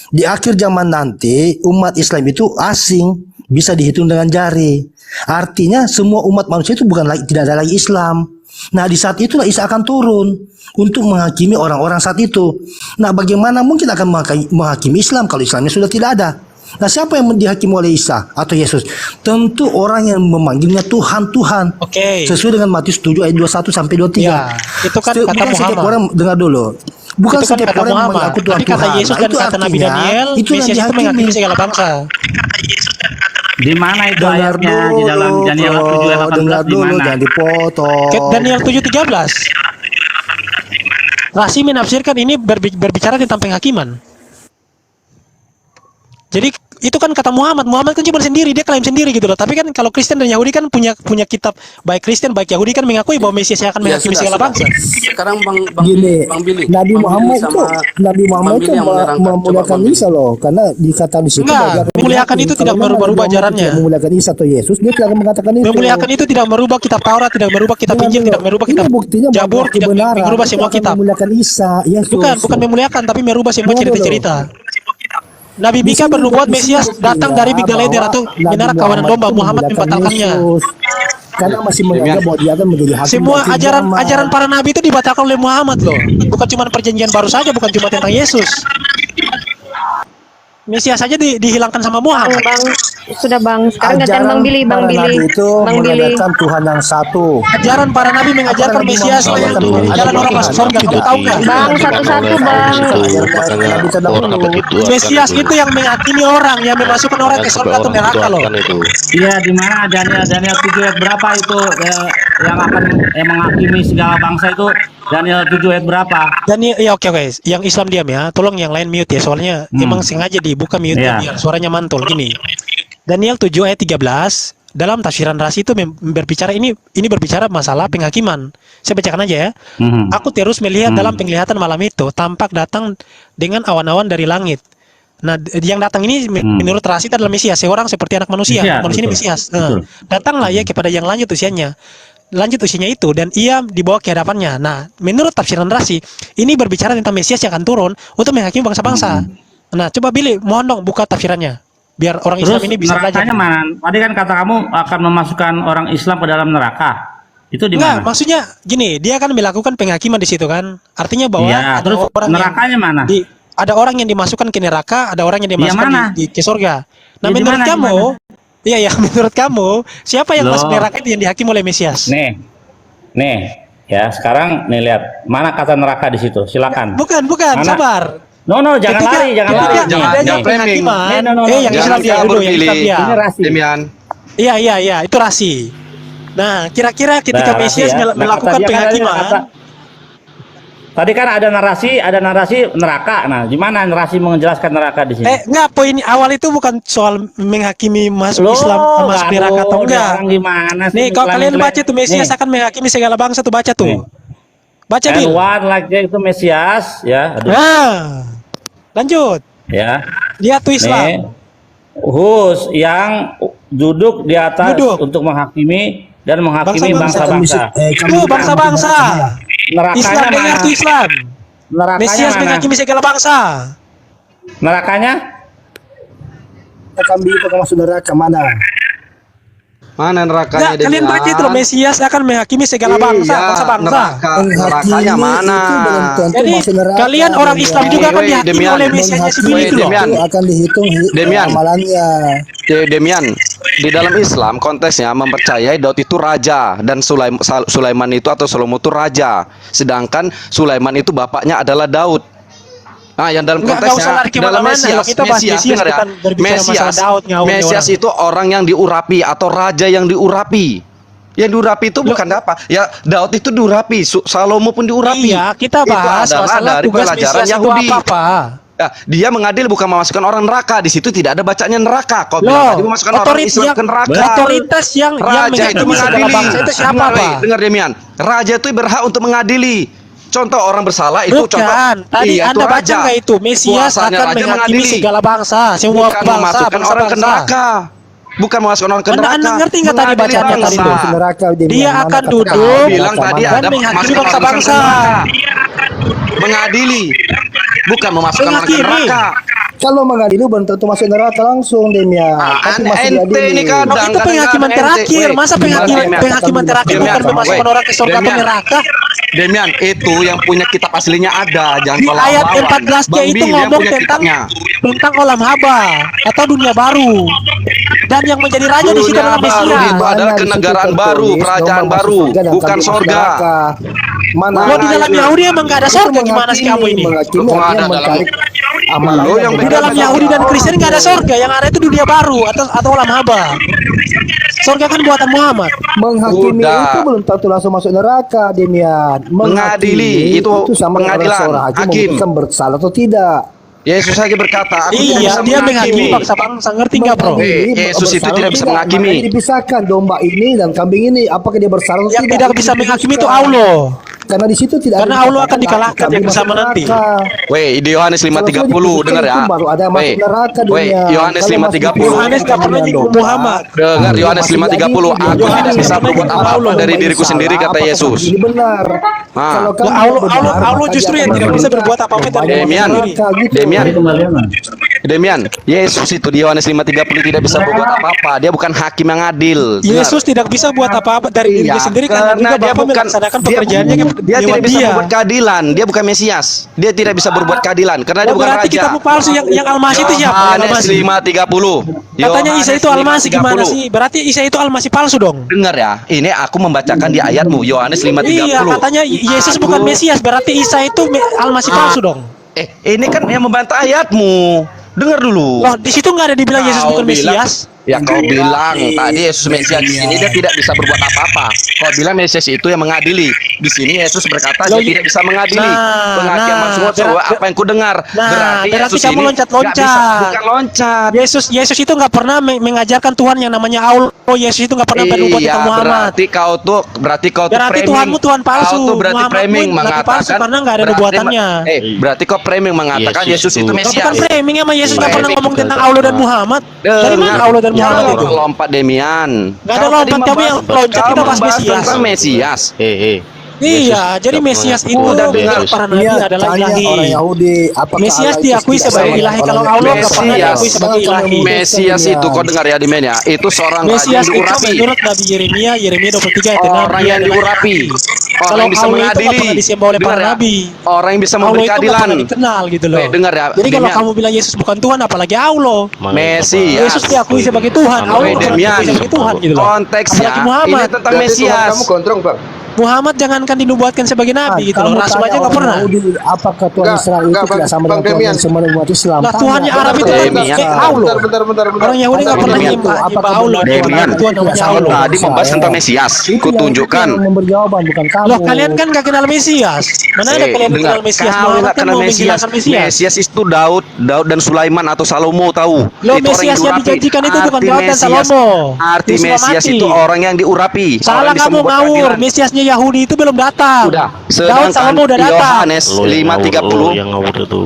di akhir zaman nanti umat Islam itu asing, bisa dihitung dengan jari. Artinya semua umat manusia itu tidak ada lagi Islam. Nah, di saat itulah Isa akan turun untuk menghakimi orang-orang saat itu. Nah, bagaimana mungkin akan menghakimi Islam kalau Islamnya sudah tidak ada? Nah, siapa yang dihakimi oleh Isa atau Yesus? Tentu orang yang memanggilnya Tuhan, Tuhan. Oke. Sesuai dengan Matius 7 ayat 21 sampai 23. Ya, itu kan kata Bukan setiap Muhammad. orang, dengar dulu. Bukan Itu kan setiap kata orang yang Muhammad. mengaku Tuhan, Tapi kata Tuhan. Yesus Nah, dan itu kata Nabi artinya, Daniel, itu yang Mesias itu dihakimi. menghakimi segala bangsa. Di mana itu Dengar ayatnya? Di dulu, dalam Daniel 7 ayat 18 dengar di dulu, mana? jangan dipotong. Daniel 7:13. Rasi menafsirkan ini berbicara tentang penghakiman. Jadi itu kan kata Muhammad kan cuma sendiri, dia klaim sendiri gitu loh. Tapi kan kalau Kristen dan Yahudi kan punya kitab, baik Kristen baik Yahudi kan mengakui bahwa Mesias yang akan menghakimi segala bangsa. Sekarang Bang Billy. Nabi Bang Muhammad Billy itu yang menerangkan. Coba memuliakan Bang Billy. Isa loh, karena dikatakan di situ Enggak, memuliakan itu tidak merubah ajarannya. Memuliakan Isa atau Yesus, dia tidak akan mengatakan itu. Memuliakan itu tidak merubah kitab Taurat, tidak merubah kitab Injil, tidak merubah kitab Jabur, tidak merubah semua kitab. Memuliakan Isa, Yesus. Bukan memuliakan, tapi merubah semua cerita-cerita. Nabi Mika bernubuat Mesias datang dari Migdal Eder atau menara kawanan domba. Muhammad membatalkannya. Karena masih menganggap bahwa dia akan menjadi hakim. Semua ajaran para nabi itu dibatalkan oleh Muhammad loh. Bukan cuma perjanjian baru saja, bukan cuma tentang Yesus. Mesias saja dihilangkan sama Muhammad. Bang, sudah Bang. Sekarang gantian Bang Billy. Bang Billy. Tuhan yang satu. Ajaran para nabi mengajarkan Mesias jalan orang masuk surga. Kamu tahu nggak? Bang, satu-satu Bang. Mesias itu yang menghakimi orang, yang memasukkan orang ke surga atau neraka loh. Iya, di mana Daniel 7 ayat berapa itu yang akan menghakimi segala bangsa itu? Daniel 7 ayat berapa? Daniel, ya oke. Yang Islam diam ya. Tolong yang lain mute ya, soalnya emang sengaja dibuka mute biar suaranya mantul gini. Daniel 7 ayat 13 dalam tafsiran Rasi itu berbicara ini berbicara masalah penghakiman. Saya bacakan aja ya. Aku terus melihat dalam penglihatan malam itu tampak datang dengan awan-awan dari langit. Nah, yang datang ini menurut Rasi itu adalah Mesias, seorang seperti anak manusia. Manusia ini Mesias. Datanglah ya kepada yang lanjut usianya itu dan ia dibawa ke hadapannya. Nah, menurut tafsiran Rasi ini berbicara tentang Mesias yang akan turun untuk menghakimi bangsa-bangsa. Nah, coba Billy, mohon dong buka tafsirannya biar orang Islam ini bisa belajar. Nerakanya mana? Tadi kan kata kamu akan memasukkan orang Islam ke dalam neraka. Itu di mana? Maksudnya gini, dia akan melakukan penghakiman di situ kan. Artinya bahwa ada terus orang nerakanya mana? Ada orang yang dimasukkan ke neraka, ada orang yang dimasukkan ke surga. Nah, menurut kamu, menurut kamu, siapa yang masuk neraka itu yang dihakimi oleh Mesias? Nih, ya sekarang nih lihat mana kata neraka di situ. Silakan. Bukan, sabar. No, jangan lari. Jangan penghakiman. Yang Islam dia dulu, yang Islam dia. Ini Rasi. Iya, itu Rasi. Nah, kira-kira ketika Mesias melakukan penghakiman, tadi kan ada narasi neraka. Nah, gimana narasi menjelaskan neraka di sini? Enggak, poin awal itu bukan soal menghakimi masuk Islam masuk neraka atau enggak. Gimana sih? Nih, kalau kalian baca tuh Mesias akan menghakimi segala bangsa tuh, baca tuh. Baca Bil. Itu Mesias ya. Lanjut. Ya. Dia tuh Islam. Yang duduk di atas untuk menghakimi dan menghakimi bangsa-bangsa. Itu bangsa-bangsa. Islam dengar tuh Islam. Mesias menghakimi segala bangsa. Nerakanya? Kambing itu masuk neraka mana? Mana nerakanya? Kalian baca itu loh, Mesias akan menghakimi segala bangsa. Nerakanya mana? Jadi kalian orang Islam juga kan dihakimi oleh Mesiasnya sendiri itu loh. Akan dihitung amalannya. Demian, di dalam Islam konteksnya mempercayai Daud itu raja dan Sulaiman itu atau Salomo itu raja. Sedangkan Sulaiman itu bapaknya adalah Daud. Nah, yang dalam konteksnya dalam Mesias itu orang yang diurapi atau raja yang diurapi. Yang diurapi itu bukan apa? Ya, Daud itu diurapi, Salomo pun diurapi. Iya, kita bahas masalah tugas Mesias itu apa? Ya, dia mengadil bukan memasukkan orang neraka. Di situ tidak ada bacanya neraka. Kau bilang tadi memasukkan orang Islam ke neraka. Otoritas yang itu mengadili. Itu siapa, Pak? Dengar Demian. Raja itu berhak untuk mengadili. Contoh orang bersalah itu bukan. Tadi Anda baca nggak itu? Mesias akan menghakimi segala bangsa, semua bukan bangsa, memasukkan orang ke neraka. Bukan memasukkan orang ke neraka. Anda ngerti nggak tadi bacanya tadi itu? Dia akan duduk bilang tadi dan ada menghakimi bangsa-bangsa. Mengadili, bukan memasukkan orang ke neraka. Kalau mengadili belum tentu masuk neraka langsung, Demian. Tapi masih diadili. Itu penghakiman terakhir. Masa penghakiman terakhir bukan memasukkan orang ke surga atau neraka? Demian, itu yang punya kitab aslinya ada. Jangan di ayat 14-nya itu ngomong tentang olam haba atau dunia baru. Dan yang menjadi raja di situ adalah Mesias. Itu adalah kenegaraan baru, kerajaan baru, bukan sorga. Kalau di dalam Yahudi emang nggak ada sorga, gimana sih kamu ini? Di dalam Yahudi dan Kristen nggak ada sorga, yang ada itu dunia baru atau olam haba. Sorga kan buatan Muhammad. Menghakimi itu belum tentu langsung masuk neraka, Demian. Mengadili itu sama pengadilan, hakim. Bersalah atau tidak. Yesus saja berkata, aku tidak Iya, bisa dia menghakimi menghakimi. bangsa-bangsa, ngerti nggak bro? Yesus itu tidak bisa Makanya menghakimi. dipisahkan domba ini dan kambing ini. Apakah dia bersalah atau Yang tidak bisa menghakimi itu Allah. Karena di situ tidak. Karena Allah akan dikalahkan yang bersama nanti. Weh, di Yohanes 5:30 dengar ya. Weh, Yohanes 5:30. Yohanes nggak pernah nyinggung Muhammad. Dengar Yohanes 5:30, aku tidak bisa berbuat apa-apa dari diriku sendiri, kata Yesus. Ini benar. Nah, Allah justru yang tidak bisa berbuat apa-apa dari Demian, Yesus itu di Yohanes 5:30 tidak bisa berbuat apa-apa. Dia bukan hakim yang adil. Yesus tidak bisa buat apa-apa dari dirinya sendiri karena juga Bapa melaksanakan pekerjaannya dia tidak bisa berbuat keadilan. Dia bukan Mesias. Dia tidak bisa berbuat keadilan karena dia bukan raja. Berarti kitabmu palsu, yang Al-Masih itu siapa? Yohanes 5:30. Katanya Isa itu Al-Masih, gimana sih? Berarti Isa itu Al-Masih palsu dong. Dengar ya, ini aku membacakan di ayatmu Yohanes 5:30. Iya, katanya Yesus bukan Mesias, berarti Isa itu Al-Masih palsu dong. Ini kan yang membantah ayatmu. Dengar dulu. Loh, di situ nggak ada dibilang Yesus bukan Mesias. Ya kau bilang tadi Yesus Mesias di sini dia tidak bisa berbuat apa-apa. Kau bilang Mesias itu yang mengadili. Di sini Yesus berkata dia tidak bisa mengadili. Penghakiman semua apa yang ku dengar. Berarti Yesus kamu ini loncat-loncat. bukan loncat. Yesus itu nggak pernah mengajarkan Tuhan yang namanya Allah. Yesus itu nggak pernah bernubuat tentang Muhammad. Berarti kau tuh framing. Tuhanmu Tuhan palsu. Kau tuh berarti framing palsu mengatakan karena nggak ada nubuatannya. Berarti kau framing mengatakan Yesus itu Mesias. Bukan framing, sama Yesus nggak pernah ngomong tentang Allah dan Muhammad. Dari mana Allah dan Muhammad itu? Lompat Demian. Gak ada lompat, kamu yang loncat kita bahas Mesias. Mesias. Iya, jadi Mesias itu menurut para nabi adalah ilahi. Orang Yahudi, Mesias diakui sebagai ilahi, kalau Allah nggak pernah diakui sebagai ilahi. Mesias itu kau dengar ya Dimen ya, itu seorang Mesias raja yang itu diurapi. menurut Nabi Yeremia 23 ayat 6 Orang yang diurapi, orang yang bisa mengadili. Disembah oleh para nabi. Orang yang bisa Allah memberi itu nggak keadilan. pernah dikenal gitu loh. Dengar ya. Jadi kalau Demian. kamu bilang Yesus bukan Tuhan, apalagi Allah. Mesias. Yesus diakui sebagai Tuhan, Allah bukan Demian. sebagai Tuhan gitu loh. Konteksnya Apalagi Muhammad. ini tentang Mesias. Muhammad jangankan dinubuatkan sebagai nabi gitu loh. Rasul aja nggak pernah. Apakah Tuhan Israel itu tidak sama dengan Tuhan semua umat Islam? Lah Tuhannya Arab itu kan Allah. Orang Yahudi nggak pernah nyembah Allah. Demian. Tuhan namanya Allah. Tadi membahas tentang Mesias. Ku tunjukkan. Memberi jawaban bukan kamu. Loh kalian kan gak kenal Mesias. Mana ada kalian dengar. kenal Mesias? Kau Muhammad nggak kan kenal mau Mesias. menghilangkan Mesias. Mesias itu Daud dan Sulaiman atau Salomo tahu. Loh Itu orang Mesias yang diurapi. dijanjikan itu bukan Arti Daud dan Mesias- Salomo. Arti Itu sudah Mesias mati. itu orang yang diurapi. Salah Orang yang bisa kamu membuat ngawur. keadilan. Mesiasnya Yahudi itu belum datang. Udah. Daud Salomo udah datang. Yohanes Lo yang ngawur, 5:30. lo yang ngawur itu.